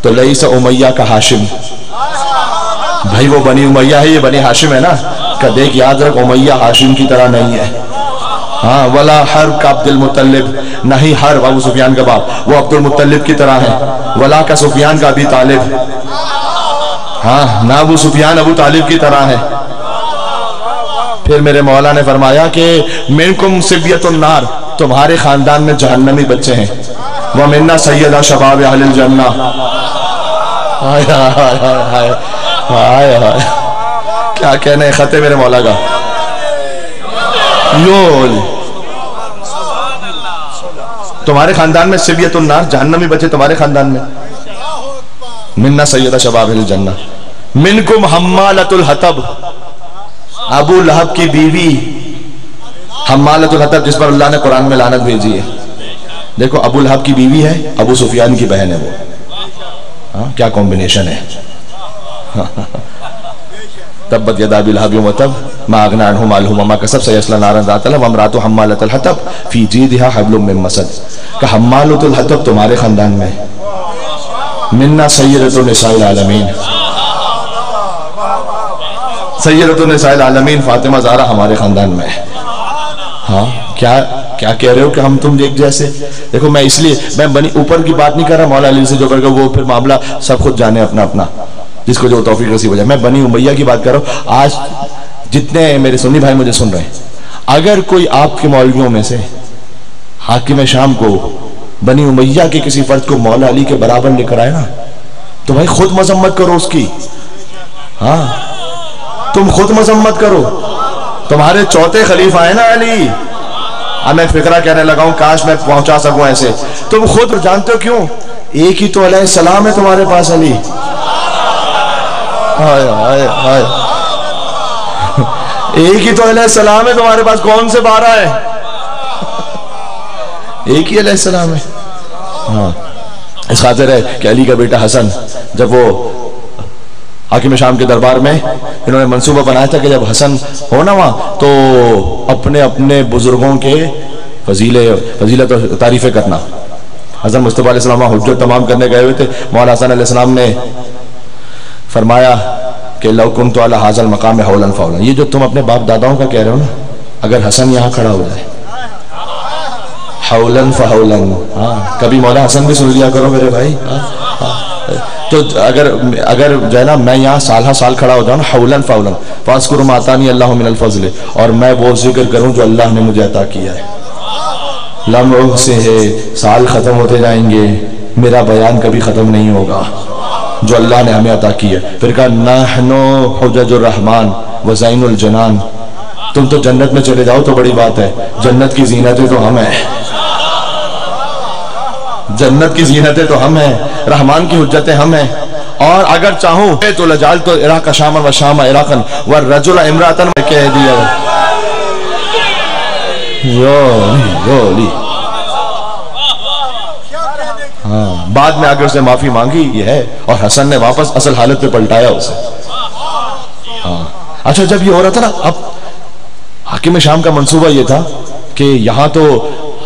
تو لیس امیہ کا ہاشم. بھائی وہ بنی امیہ ہے، یہ بنی ہاشم ہے نا. کہ دیکھ یاد رکھ امیہ ہاشم کی طرح نہیں ہے. ہاں ولا حرب کا عبد المطلب، نہیں حرب ابو سفیان کا باپ وہ عبد المطلب کی طرح ہے. ولا کا سفیان کا ابی طالب، ہاں نہ ابو سفیان ابو طالب کی طرح ہے. پھر میرے مولا نے فرمایا کہ منکم سبیت النار، تمہارے خاندان میں جہنمی بچے ہیں، ومنا سیدہ شباب اہل الجنہ. ہائے ہائے ہائے ہائے ہائے، کیا کہنے خط ہے میرے مولا کا. تمہارے خاندان میں سبیت النار، جہنمی بچے تمہارے خاندان میں. مننا سیدہ شباب اہل الجنہ. منکم حمالۃ الحطب، ابو لہب کی بیوی حمالۃ الحطب، جس پر اللہ نے قرآن میں لعنت بھیجی ہے. دیکھو ابو لہب کی بیوی ہے، ابو سفیان کی بہن ہے وہ. کیا کمبینیشن ہے. تبت یدا ابی لہب وتب ما اغنی عنہ مالہ وما کسب سیصلی نارا ذات لہب وامرأتہ حمالۃ الحطب فی جیدہا حبل من مسد. کہ حمالۃ الحطب تمہارے خاندان میں. مننا سیدۃ النساء العالمین، سیدۃ النساء العالمین فاطمہ زہرا ہمارے خاندان میں. ہاں کیا کہہ رہے ہو کہ ہم تم ایک جیسے. دیکھو میں اس لیے میں بنی اوپر کی بات نہیں کر رہا مولا علی سے جو کر کے وہ پھر معاملہ سب خود جانے اپنا اپنا، جس کو جو توفیق نصیب ہو جائے. میں بنی امیہ کی بات کر رہا ہوں. آج جتنے میرے سنی بھائی مجھے سن رہے ہیں، اگر کوئی آپ کے مولویوں میں سے حاکم شام کو بنی امیہ کے کسی فرد کو مولا علی کے برابر لے کر آئے نا، تو بھائی خود مذمت کرو اس کی. ہاں تم خود مذمت کرو. تمہارے چوتھے خلیفہ ہیں نا علی. میں فکرہ کہنے لگا ہوں کاش میں پہنچا سکوں ایسے. تم خود جانتے ہو کیوں؟ ایک ہی تو علیہ السلام ہے تمہارے پاس علی. ایک ہی تو علیہ السلام ہے تمہارے پاس، کون سے 12 ہے؟ ایک ہی علیہ السلام ہے. ہاں اس خاطر ہے کہ علی کا بیٹا حسن جب وہ حاکم شام کے دربار میں انہوں نے منصوبہ بنایا تھا کہ جب حسن ہونا وہاں تو اپنے اپنے بزرگوں کے فضیلت اور تعریفیں کرنا. حضرت مصطفیٰ علیہ السلام حجت تمام کرنے گئے ہوئے تھے. مولا حسن علیہ السلام نے فرمایا کہ لو کنت علی ھذا المقام حولا فولا. یہ جو تم اپنے باپ داداؤں کا کہہ رہے ہو نا، اگر حسن یہاں کھڑا ہو جائے حولا فحولا. کبھی مولا حسن بھی سن لیا کرو میرے بھائی. تو اگر جو ہے نا میں یہاں سالہ سال کھڑا ہو جاؤں نا، حولا فحولا فاذکر ما آتانی اللہ من الفضل، اور میں وہ ذکر کروں جو اللہ نے مجھے عطا کیا ہے. لمحوں سے ہے، سال ختم ہوتے جائیں گے، میرا بیان کبھی ختم نہیں ہوگا جو اللہ نے ہمیں عطا کیا. پھر کہا نحنو حجج الرحمن وزین الجنان. تم تو جنت میں چلے جاؤ تو بڑی بات ہے، جنت کی زینتیں تو ہم ہیں. جنت کی زینتیں تو ہم ہیں، رحمان کی حجتیں ہم ہیں. اور اگر چاہوں تو لجال تو عراق شاما و شاما عراقن والرجل امراتن کہہ دیا. ہاں بعد میں آگے اسے معافی مانگی یہ ہے، اور حسن نے واپس اصل حالت پہ پلٹایا اسے. ہاں اچھا جب یہ ہو رہا تھا نا، اب حاکم شام کا منصوبہ یہ تھا کہ یہاں تو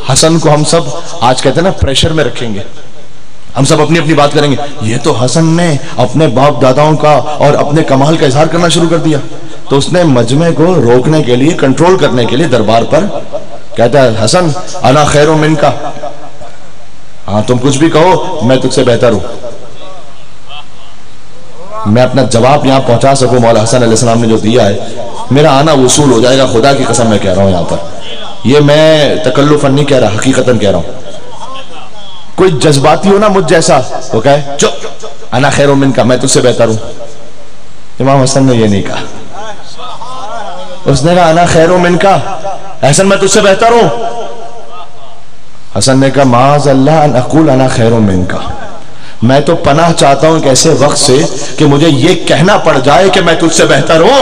حسن کو ہم سب آج کہتے ہیں نا پریشر میں رکھیں گے، ہم سب اپنی اپنی بات کریں گے. یہ تو حسن نے اپنے باپ داداؤں کا اور اپنے کمال کا اظہار کرنا شروع کر دیا. تو اس نے مجمع کو روکنے کے لیے، کنٹرول کرنے کے لیے دربار پر کہتا ہے حسن انا خیر منک. ہاں تم کچھ بھی کہو میں تجھ سے بہتر ہوں. میں اپنا جواب یہاں پہنچا سکوں مولا حسن علیہ السلام نے جو دیا ہے، میرا آنا وصول ہو جائے گا. خدا کی قسم میں کہہ رہا ہوں یہاں پر، یہ میں تکلفاً نہیں کہہ رہا، حقیقتاً کہہ رہا ہوں. کوئی جذباتی ہو نا مجھ جیسا، وہ کہے چپ انا خیر منک، میں تجھ سے بہتر ہوں. امام حسن نے یہ نہیں کہا. اس نے کہا انا خیر منک، حسن میں تجھ سے بہتر ہوں. حسن نے کہا معاذ اللہ ان اقول انا خیر منک. میں تو پناہ چاہتا ہوں ایک ایسے وقت سے کہ مجھے یہ کہنا پڑ جائے کہ میں تجھ سے بہتر ہوں.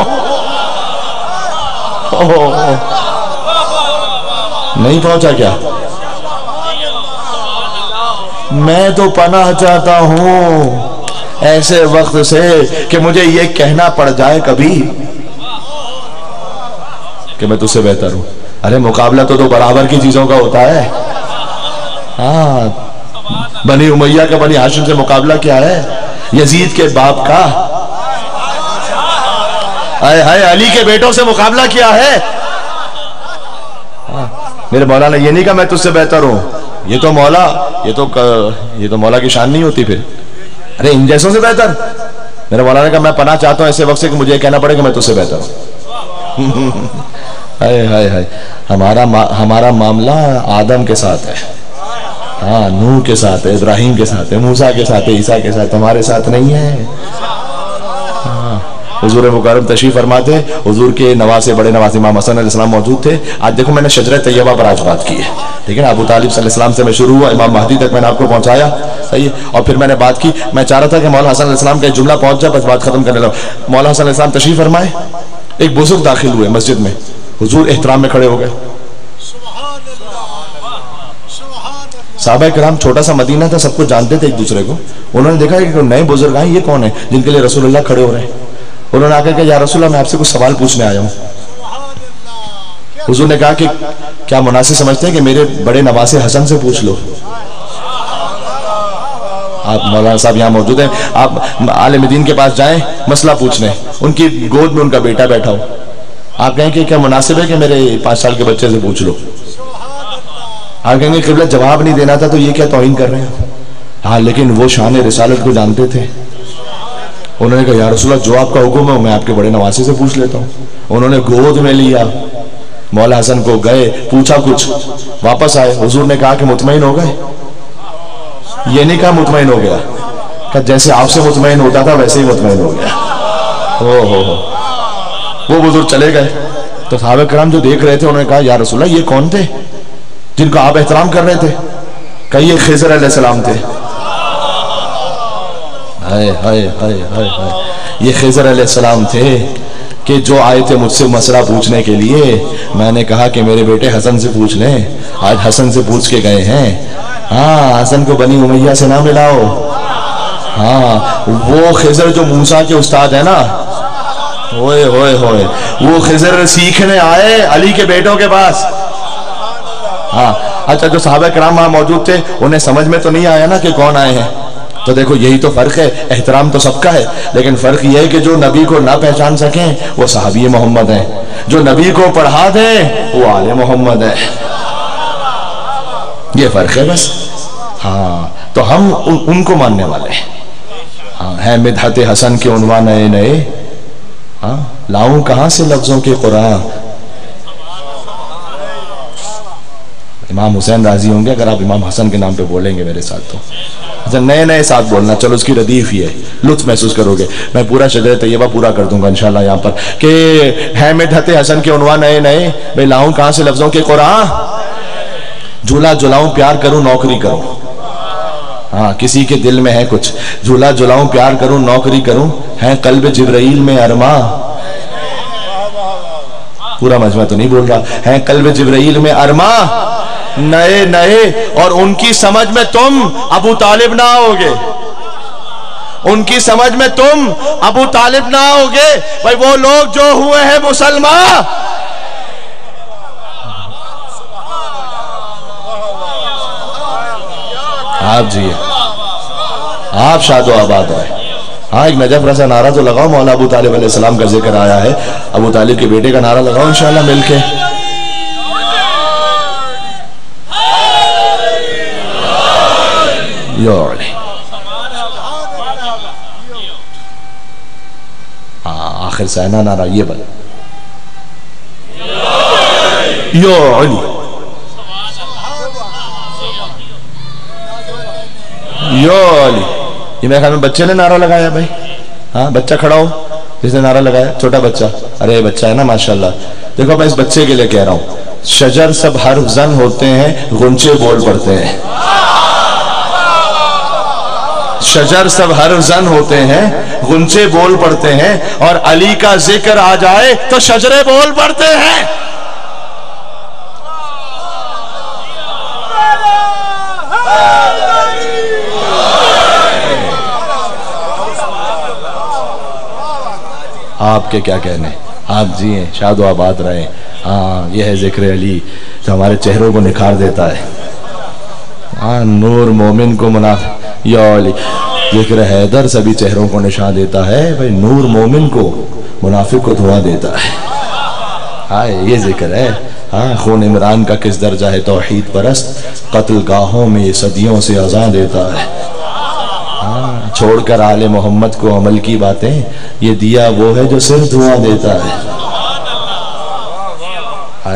نہیں پہنچا کیا؟ میں تو پناہ چاہتا ہوں ایسے وقت سے کہ مجھے یہ کہنا پڑ جائے کبھی کہ میں تجھ سے بہتر ہوں. ارے مقابلہ تو برابر کی چیزوں کا ہوتا ہے. ہاں بنی امیہ کا بنی ہاشم سے مقابلہ کیا ہے؟ یزید کے باپ کا. علی کے بیٹوں سے مقابلہ کیا ہے؟ میرے مولا نے یہ نہیں کہا میں تجھ سے بہتر ہوں. یہ تو مولا کی شان نہیں ہوتی. پھر ارے ان جیسوں سے بہتر. میرے مولا نے کہا میں پناہ چاہتا ہوں ایسے وقت سے کہ مجھے کہنا پڑے کہ میں تجھ سے بہتر ہوں. ہائے ہائے ہائے، ہمارا معاملہ آدم کے ساتھ ہے، ہاں نوح کے ساتھ ہے، ابراہیم کے ساتھ ہے، موسیٰ کے ساتھ ہے، عیسیٰ کے ساتھ، ہمارے ساتھ نہیں ہے۔ حضور مکرم تشریف فرماتے، حضور کے نواسے، بڑے نواسے امام حسن علیہ السلام موجود تھے۔ آج دیکھو میں نے شجرہ طیبہ پر آج بات کی ہے، ٹھیک ہے نا، ابو طالب صلی اللہ علیہ وسلم سے میں شروع ہوا، امام مہدی تک میں نے آپ کو پہنچایا، صحیح ہے، اور پھر میں نے بات کی، میں چاہ رہا تھا کہ مولا حسن علیہ السلام کا ایک جملہ پہنچ جائے، بس بات ختم کرنے لگا۔ مولا حسن علیہ السلام تشریف فرمائے، ایک بزرگ داخل ہوئے مسجد میں، حضور احترام میں کھڑے ہو گئے۔ صحابہ کرام، چھوٹا سا مدینہ تھا، سب کچھ جانتے تھے ایک دوسرے کو، انہوں نے دیکھا کہ نئے بزرگ آئے، یہ کون ہیں جن کے لیے رسول اللہ کھڑے ہو رہے ہیں؟ انہوں نے آ کر کہ یا رسول اللہ میں آپ سے کچھ سوال پوچھنے آیا ہوں۔ حضور نے کہا کہ کیا مناسب سمجھتے ہیں کہ میرے بڑے نواسے حسن سے پوچھ لو؟ آپ مولانا صاحب یہاں موجود ہیں، آپ عالم دین کے پاس جائیں مسئلہ پوچھنے، ان کی گود میں ان کا بیٹا بیٹھا ہو، آپ کہیں کہ کیا مناسب ہے کہ میرے 5 سال کے بچے سے پوچھ لو؟ آپ کہیں گے قبلہ جواب نہیں دینا تھا تو یہ کیا توہین کر رہے ہیں؟ ہاں لیکن وہ شان رسالت کو جانتے تھے، انہوں نے کہا یا رسول اللہ جو آپ کا حکم ہے میں آپ کے بڑے نواسے سے پوچھ لیتا ہوں۔ انہوں نے گود میں لیا مولا حسن کو، گئے پوچھا کچھ، واپس آئے، حضور نے کہا کہ مطمئن ہو گئے؟ یہ نہیں کہا مطمئن ہو گیا، کہ جیسے آپ سے مطمئن ہوتا تھا ویسے ہی مطمئن ہو گیا۔ وہ بزرگ چلے گئے تو صحابہ کرام جو دیکھ رہے تھے انہوں نے کہا یا رسول اللہ یہ کون تھے جن کو آپ احترام کر رہے تھے؟ کہ یہ خضر علیہ السلام تھے۔ ہائے ہائے ہائے ہائے ہائے، یہ خضر علیہ السلام تھے کہ جو آئے تھے مجھ سے مسئلہ پوچھنے کے لیے، میں نے کہا کہ میرے بیٹے حسن سے پوچھ لیں، آج حسن سے پوچھ کے گئے ہیں۔ ہاں حسن کو بنی امیہ سے نہ ملاؤ، ہاں وہ خضر جو موسیٰ کے استاد ہے نا، ہوئے ہوئے ہوئے، وہ خضر سیکھنے آئے علی کے بیٹوں کے پاس۔ ہاں اچھا، جو صحابہ کرام وہاں موجود تھے انہیں سمجھ میں تو نہیں آیا نا کہ کون آئے ہیں، تو دیکھو یہی تو فرق ہے، احترام تو سب کا ہے، لیکن فرق یہ ہے کہ جو نبی کو نہ پہچان سکیں وہ صحابی محمد ہیں، جو نبی کو پڑھا دیں وہ آل محمد ہے، یہ فرق ہے بس۔ ہاں تو ہم ان کو ماننے والے ہیں۔ ہاں ہے مدحت حسن کے عنوان نئے نئے، ہاں لاؤں کہاں سے لفظوں کے قرآن۔ امام حسین راضی ہوں گے اگر آپ امام حسن کے نام پہ بولیں گے میرے ساتھ، تو نئے نئے ساتھ بولنا، چلو اس کی ردیف ہی ہے، لطف محسوس کرو گے۔ میں پورا شجرہ طیبہ پورا کر دوں گا انشاءاللہ یہاں پر، کہ ہے مدحت حسن کے عنوان نئے نئے، بھئی لاؤں کہاں سے لفظوں کے قرآن، جھولا جلاؤں پیار کروں نوکری کروں۔ ہاں کسی کے دل میں ہے کچھ، جھولا جلاؤں پیار کروں نوکری کروں، ہے قلب جبرائیل میں ارماں، پورا مجمع تو نہیں بول رہا، ہے قلب جبرائیل میں ارماں، نئے نئے، اور ان کی سمجھ میں تم ابو طالب نہ ہوگے، ان کی سمجھ میں تم ابو طالب نہ ہوگے، بھائی وہ لوگ جو ہوئے ہیں مسلمان، آپ جی آپ شاد و آباد رہے۔ ہاں ایک نجف رسا نعرہ تو لگاؤ، مولا ابو طالب علیہ السلام کا ذکر آیا ہے، ابو طالب کے بیٹے کا نعرہ لگاؤ انشاءاللہ مل کے۔ آخر سہنا نعرہ یہ بل یا علی، یا علی، یہ میرے خیال میں بچے نے نعرہ لگایا بھائی، ہاں بچہ کھڑا ہو جس نے نعرہ لگایا، چھوٹا بچہ، ارے بچہ ہے نا ماشاءاللہ۔ دیکھو میں اس بچے کے لیے کہہ رہا ہوں، شجر سب حرف زن ہوتے ہیں، غنچے بول پڑتے ہیں، شجر سب حرف زن ہوتے ہیں، غنچے بول پڑتے ہیں، اور علی کا ذکر آ جائے تو شجرے بول پڑتے ہیں۔ آپ کے کیا کہنے، آپ جی ہیں، شاد و آباد رہیں۔ ہاں یہ ہے ذکر علی جو ہمارے چہروں کو نکھار دیتا ہے۔ ہاں نور مومن کو منافق، یا علی، ذکر حیدر سبھی چہروں کو نشان دیتا ہے، بھئی نور مومن کو منافق کو دھواں دیتا ہے۔ ہاں یہ ذکر ہے۔ ہاں خون عمران کا کس درجہ ہے توحید پرست، قتل گاہوں میں یہ صدیوں سے اذاں دیتا ہے۔ چھوڑ کر آل محمد کو عمل کی باتیں، یہ دیا وہ ہے جو صرف دھواں دیتا ہے۔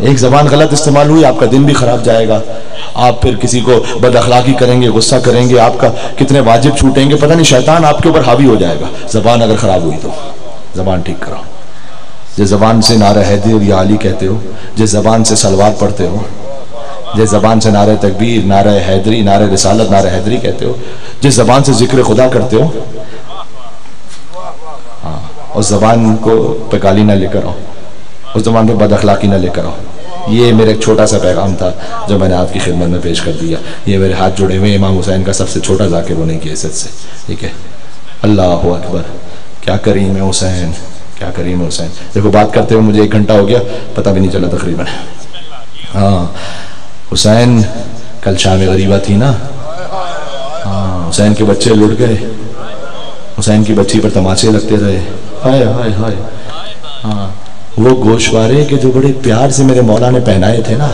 ایک زبان غلط استعمال ہوئی، آپ کا دن بھی خراب جائے گا، آپ پھر کسی کو بد اخلاقی کریں گے، غصہ کریں گے، آپ کا کتنے واجب چھوٹیں گے، پتہ نہیں شیطان آپ کے اوپر حاوی ہو جائے گا۔ زبان اگر خراب ہوئی تو زبان ٹھیک کرو۔ جس زبان سے نعرہ حیدر یا علی کہتے ہو، جس زبان سے سلوات پڑھتے ہو، جس زبان سے نعرہ تکبیر، نعرہ حیدری، نعرہ رسالت، نعرہ حیدری کہتے ہو، جس زبان سے ذکر خدا کرتے ہو، اس زبان کو پہ گالی نہ لے کر آؤ، اس زبان پہ بد اخلاقی نہ لے کر آؤ۔ یہ میرا ایک چھوٹا سا پیغام تھا جو میں نے آپ کی خدمت میں پیش کر دیا۔ یہ میرے ہاتھ جڑے ہوئے امام حسین کا سب سے چھوٹا ذاکر ہونے کی حیثیت سے، ٹھیک ہے؟ اللہ اکبر، کیا کریم ہے حسین، کیا کریم ہے حسین۔ دیکھو بات کرتے ہوئے مجھے 1 گھنٹہ ہو گیا، پتہ بھی نہیں چلا تقریباً۔ ہاں حسین، کل شام غریبہ تھی نا، ہاں حسین کے بچے لٹ گئے، حسین کی بچی پر تماچے لگتے رہے، ہائے ہائے ہائے۔ ہاں وہ گوشوارے کے جو بڑے پیار سے میرے مولا نے پہنائے تھے نا،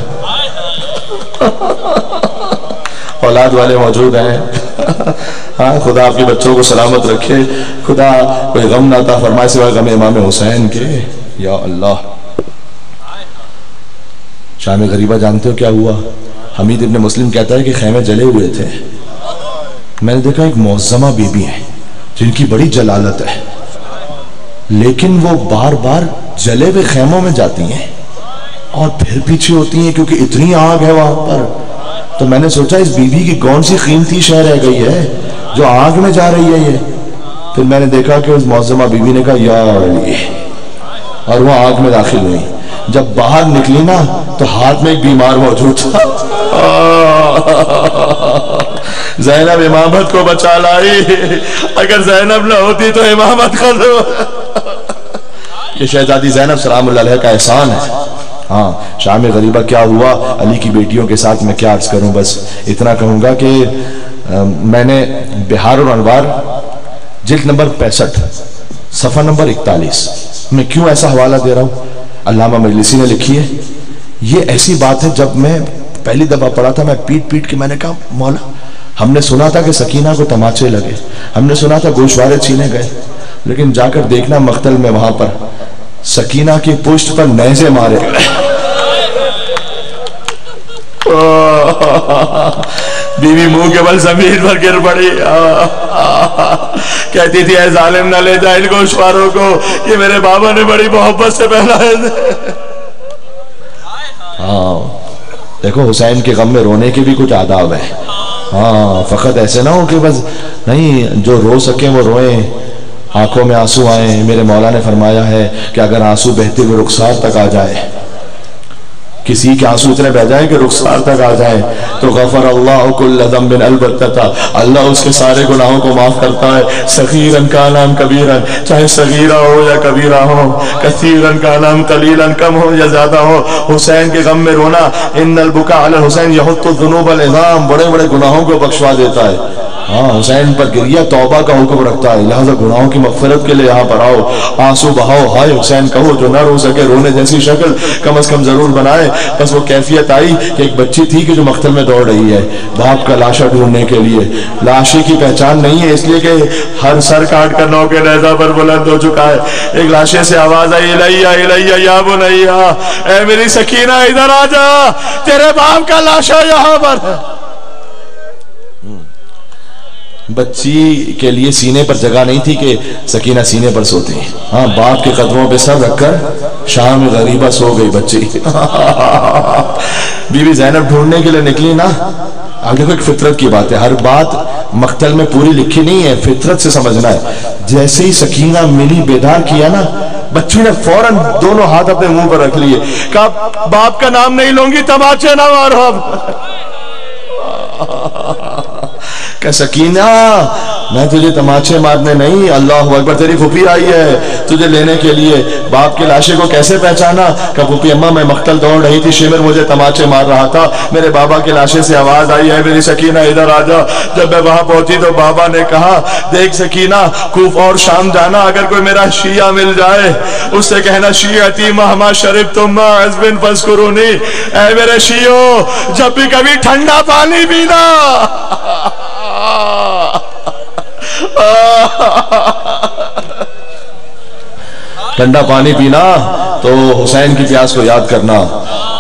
اولاد والے موجود ہیں، ہاں خدا آپ کے بچوں کو سلامت رکھے، خدا کوئی غم نہ عطا فرمائے سوائے غم امام حسین کے، یا اللہ۔ شام غریبہ جانتے ہو کیا ہوا؟ حمید ابن مسلم کہتا ہے کہ خیمے جلے ہوئے تھے، میں نے دیکھا ایک معظمہ بی بی ہے جن کی بڑی جلالت ہے، لیکن وہ بار بار جلے ہوئے خیموں میں جاتی ہیں اور پھر پیچھے ہوتی ہیں کیونکہ اتنی آگ ہے وہاں پر۔ تو میں نے سوچا اس بی بی کی کون سی قیمتی شے رہ گئی ہے جو آگ میں جا رہی ہے یہ؟ پھر میں نے دیکھا کہ اس معظمہ بی بی نے کہا یا علی، اور وہ آگ میں داخل ہوئی۔ جب باہر نکلی نا تو ہاتھ میں ایک بیمار موجود تھا، زینب امامت کو بچا لائی، اگر زینب نہ ہوتی تو امامت ختم۔ یہ شہزادی زینب سلام اللہ علیہ کا احسان ہے۔ ہاں شام غریبہ کیا ہوا علی کی بیٹیوں کے ساتھ میں کیا عرض کروں، بس اتنا کہوں گا کہ میں نے بہار الانوار جلد نمبر 65 صفحہ نمبر 41 میں کیوں ایسا حوالہ دے رہا ہوں؟ علامہ مجلسی نے لکھی ہے، یہ ایسی بات ہے جب میں پہلی دفعہ پڑھا تھا میں پیٹ پیٹ کے میں نے کہا مولا ہم نے سنا تھا کہ سکینہ کو تماچے لگے، ہم نے سنا تھا گوشوارے چھینے گئے، لیکن جا کر دیکھنا مقتل میں وہاں پر سکینہ کی پشت پر نیزے مارے گئے۔ بیوی منہ کے بل زمین پر گر پڑی، کہتی تھی اے ظالم نہ لے جا ان گوشواروں کو، یہ میرے بابا نے بڑی محبت سے پہنائے تھے۔ ہاں دیکھو حسین کے غم میں رونے کے بھی کچھ آداب ہیں، ہاں فقط ایسے نہ ہو کہ بس نہیں، جو رو سکیں وہ روئیں، آنکھوں میں آنسو آئیں۔ میرے مولا نے فرمایا ہے کہ اگر آنسو بہتے ہوئے رخسار تک آ جائے، کسی کے آنسو اتنے بہ جائیں کہ رخسار تک آ جائیں، تو غفر اللہ کل ذنب البتہ، اللہ اس کے سارے گناہوں کو معاف کرتا ہے، صغیرن کا نام کبیرن، چاہے صغیرہ ہو یا کبیرہ ہو، کثیرن کا نام قلیلن، کم ہو یا زیادہ ہو۔ حسین کے غم میں رونا، ان البکاء علی الحسین یحط الذنوب العظام، بڑے بڑے گناہوں کو بخشوا دیتا ہے۔ ہاں حسین پر گریہ توبہ کا حکم رکھتا ہے، لہذا گناہوں کی مغفرت کے لیے یہاں پر آؤ، آنسو بہاؤ، ہائے حسین کہو، جو نہ رو سکے رونے جیسی شکل کم از کم ضرور بنائے۔ بس وہ کیفیت آئی کہ ایک بچی تھی کہ جو مقتل میں دوڑ رہی ہے باپ کا لاشا ڈھونڈنے کے لیے، لاشی کی پہچان نہیں ہے اس لیے کہ ہر سر کاٹ کر نو کے نیزہ پر بلند ہو چکا ہے۔ ایک لاشے سے آواز آئی الیہ الیہ یا بنیہ، اے میری سکینہ ادھر آ جا، تیرے باپ کا لاشا یہاں پر ہے۔ بچی کے لیے سینے پر جگہ نہیں تھی کہ سکینہ سینے پر سوتی، ہاں باپ کے قدموں پہ سر رکھ کر شام غریبہ سو گئی بچی۔ بی بی زینب ڈھونڈنے کے لیے نکلی نا، اب دیکھو ایک فطرت کی بات ہے، ہر بات مقتل میں پوری لکھی نہیں ہے، فطرت سے سمجھنا ہے۔ جیسے ہی سکینہ ملی بیدار کیا نا، بچی نے فوراً دونوں ہاتھ اپنے منہ پر رکھ لیے، کہا باپ کا نام نہیں لوں گی، تماچے نہ مارو۔ کہ سکینہ میں تجھے تماچے مارنے نہیں، اللہ اکبر، تیری پھوپھی آئی ہے تجھے لینے کے لیے۔ باپ کے لاشے کو کیسے پہچانا؟ کہ پھوپھی اماں میں مقتل دوڑ رہی تھی، شمر مجھے تماچے مار رہا تھا، میرے بابا کے لاشے سے آواز آئی ہے میری سکینہ ادھر آ جا۔ جب میں وہاں پہنچی تو بابا نے کہا دیکھ سکینہ کوفہ اور شام جانا، اگر کوئی میرا شیعہ مل جائے اس سے کہنا شیعتی مہما شربتم ما عذب فاذکرونی، اے میرے شیعو جب بھی کبھی ٹھنڈا پانی پینا ٹھنڈا پانی پینا تو حسین کی پیاس کو یاد کرنا۔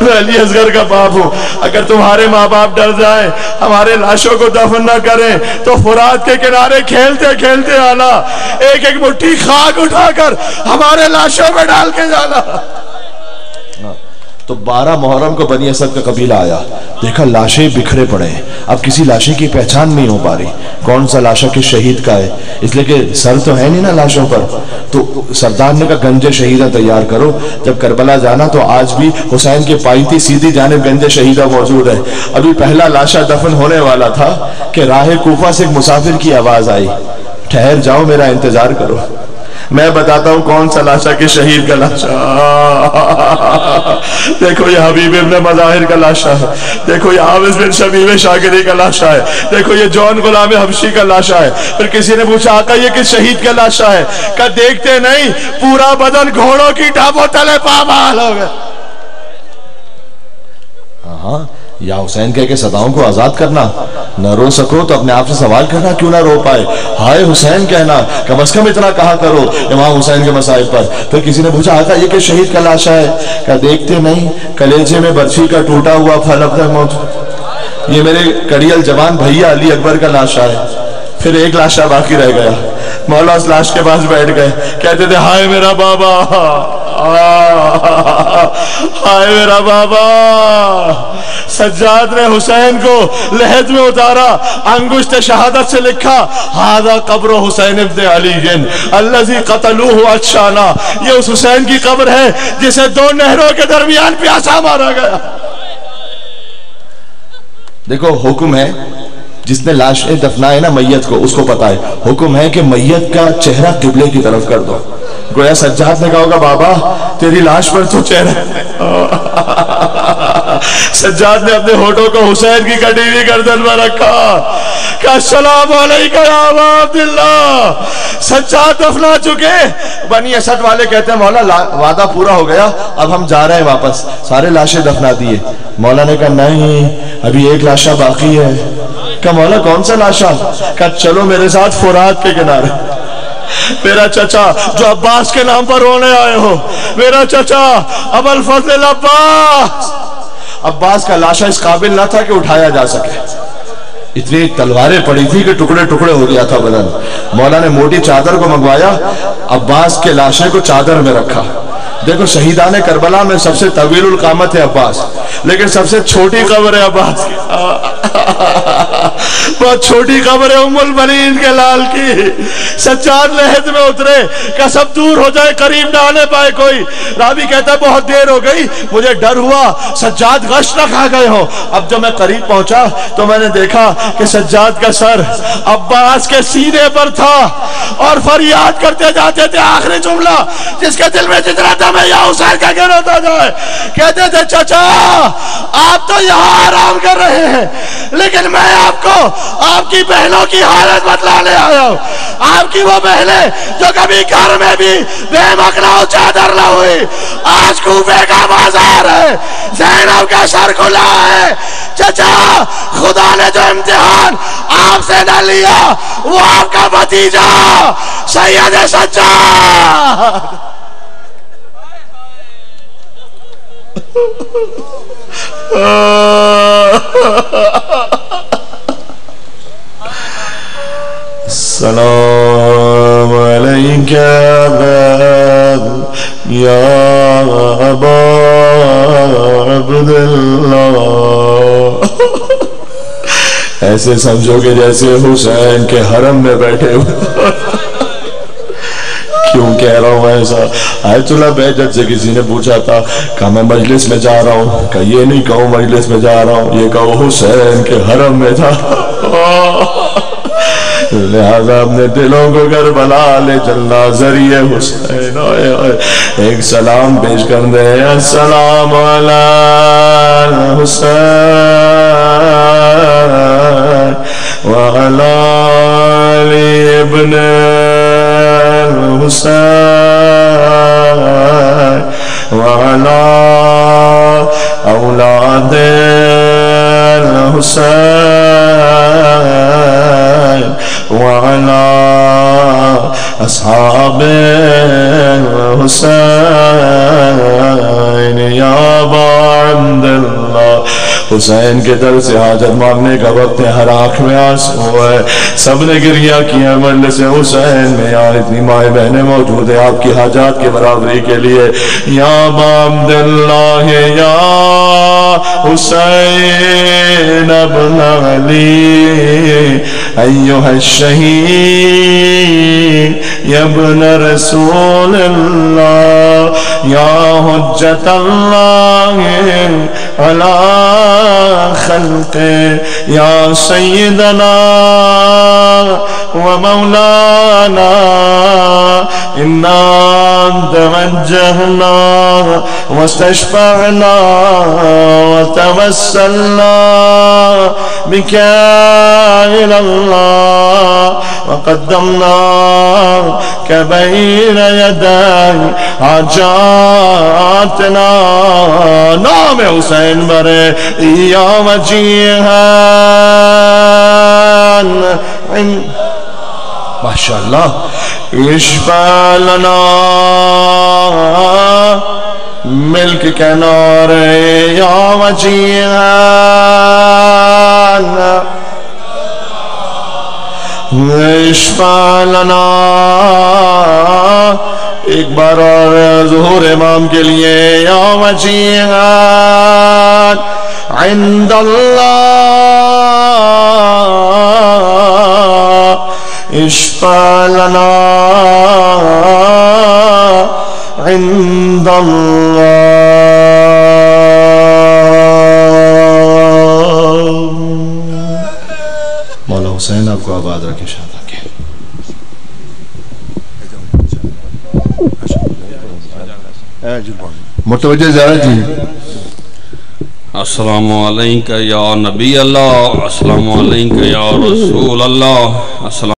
میں علی اصغر کا باپ ہوں، اگر تمہارے ماں باپ ڈر جائیں ہمارے لاشوں کو دفن نہ کریں تو فرات کے کنارے کھیلتے کھیلتے آنا، ایک ایک مٹھی خاک اٹھا کر ہمارے لاشوں میں ڈال کے جانا۔ تو 12 محرم کو بنی اسد کا قبیلہ آیا، دیکھا لاشیں بکھرے پڑے ہیں، اب کسی لاشیں کی پہچان نہیں ہو پا رہی، کون سا لاشا کس شہید کا ہے، اس لیے کہ سر تو ہے نہیں نا لاشوں پر۔ تو سردار نے کہا گنج شہیدہ تیار کرو، جب کربلا جانا تو آج بھی حسین کے پائیتی سیدھی جانب گنج شہیدہ موجود ہے۔ ابھی پہلا لاشا دفن ہونے والا تھا کہ راہ کوفہ سے ایک مسافر کی آواز آئی، ٹھہر جاؤ میرا انتظار کرو، میں بتاتا ہوں کون سا لاشا کہ شہید کا لاشا۔ دیکھو یہ حبیب ابن مظاہر کا لاشا ہے، دیکھو یہ حافظ بن شبیب شاگری کا لاشا ہے، دیکھو یہ جون غلام حبشی کا لاشا ہے۔ پھر کسی نے پوچھا آقا یہ کس شہید کا لاشا ہے؟ کہ دیکھتے نہیں پورا بدن گھوڑوں کی ٹھاپوں تلے پامال ہو گیا۔ ہاں یا حسین کہہ کے صداؤں کو آزاد کرنا، نہ رو سکو تو اپنے آپ سے سوال کرنا کیوں نہ رو پائے، ہائے حسین کہنا، کم از کم اتنا کہا کرو امام حسین کے مصائب پر۔ پھر کسی نے پوچھا آقا یہ کہ شہید کا لاشا ہے؟ کہ دیکھتے نہیں کلیجے میں برچھی کا ٹوٹا ہوا پھل اب تک موجود، یہ میرے کڑیل جوان بھیا علی اکبر کا لاشا ہے۔ پھر ایک لاشا باقی رہ گیا، مولا اس لاش کے پاس بیٹھ گئے، کہتے تھے ہائے میرا بابا، ہائے میرا بابا۔ سجاد نے حسین کو لحد میں اتارا، انگشت شہادت سے لکھا ھذا قبر حسین ابن علی الذی قتلوہ عطشانا، یہ اس حسین کی قبر ہے جسے 2 نہروں کے درمیان پیاسا مارا گیا۔ دیکھو حکم ہے جس نے لاشیں دفنائے نا میت کو اس کو پتا ہے، حکم ہے کہ میت کا چہرہ قبلے کی طرف کر دو۔ گویا سجاد نے کہا ہوگا بابا تیری لاش پر تو چہرہ سجاد نے اپنے ہونٹوں کو حسین کی کٹی ہوئی گردن میں رکھا کہ السلام علیکم یا ابا عبداللہ۔ سجاد دفنا چکے، بنی اسد والے کہتے ہیں مولا وعدہ پورا ہو گیا اب ہم جا رہے ہیں واپس، سارے لاشیں دفنا دیے۔ مولا نے کہا نہیں ابھی ایک لاشا باقی ہے۔ کہا مولا کون سا لاشا؟ کہا چلو میرے ساتھ فرات کے کنارے، میرا چچا جو عباس کے نام پر رونے آئے ہو، میرا چچا ابو الفضل عباس۔ عباس کا لاشا اس قابل نہ تھا کہ اٹھایا جا سکے، اتنی تلواریں پڑی تھی کہ ٹکڑے ٹکڑے ہو گیا تھا بدن۔ مولا نے موٹی چادر کو منگوایا، عباس کے لاشے کو چادر میں رکھا۔ دیکھو شہیدان کربلا میں سب سے طویل القامت ہے عباس، لیکن سب سے چھوٹی قبر ہے عباس کی، بہت چھوٹی قبر ہے ام البنین کے لال کی۔ سجاد لحد میں اترے کہ سب دور ہو جائے قریب نہ آنے پائے کوئی۔ راوی کہتا ہے بہت دیر ہو گئی، مجھے ڈر ہوا سجاد غش نہ کھا گئے ہو۔ اب جب میں قریب پہنچا تو میں نے دیکھا کہ سجاد کا سر عباس کے سینے پر تھا اور فریاد کرتے جاتے تھے آخری جملہ جس کے دل میں جتنا دم ہے یا حسین کا گر ہوتا جائے، کہتے تھے چچا آپ تو یہاں آرام کر رہے ہیں لیکن میں آپ کو آپ کی بہنوں کی حالت بتلانے آیا ہوں۔ آپ کی وہ بہنیں جو کبھی گھر میں بھی بے مکنا چادر نہ ہوئی، آج کوفے کا بازار ہے، زینب کا سر کھلا ہے۔ چچا خدا نے جو امتحان آپ سے نہ لیا وہ آپ کا بھتیجا سید سجاد السلام علیکم یا ابا عبداللہ۔ ایسے سمجھو کہ جیسے حسین کے حرم میں بیٹھے ہوئے۔ کیوں کہہ رہا ہوں ایسا؟ آیت اللہ بہجت سے کسی نے پوچھا تھا کہ میں مجلس میں جا رہا ہوں، کہ یہ نہیں کہو مجلس میں جا رہا ہوں، یہ کہو حسین کے حرم میں تھا۔ لہذا اپنے دلوں کو کربلا لے چلنا ذریعے حسین۔ ایک سلام پیش کر دیں، السلام علی حسین وعلی علی ابن حسین وعلی اولاد حسین وعلی اصحاب حسین یا ابا عبداللہ. حسین کے در سے حاجت مانگنے کا وقت ہے، ہر آنکھ میں آنسو ہے، سب نے گریہ کیا مجلس حسین میں. یہاں اتنی مائیں بہنیں موجود ہیں آپ کی حاجات کے برابری کے لیے. یا ابا عبداللہ یا حسین ابن علی ایھا الشہید یا ابن رسول اللہ یا حجت اللہ علی خلقه یا سیدنا و مولانا انا توجهنا واستشفعنا وتوسلنا بك إلى الله وقدمناك بين يدي حاجاتنا. نام حسین برے یا وجیہان ماشاءاللہ اشفع لنا ملک کے نعرے یا وجیہان اشفع لنا. ایک بار اور ظہور امام کے لیے یا وجیہان عند اللہ اشفع لنا عند اللہ. مولا حسین آپ کو آباد رکھے شاد رکھے. متوجہ زیادہ جی. السلام علیکم یا نبی اللہ، السلام علیکم یا رسول اللہ. السلام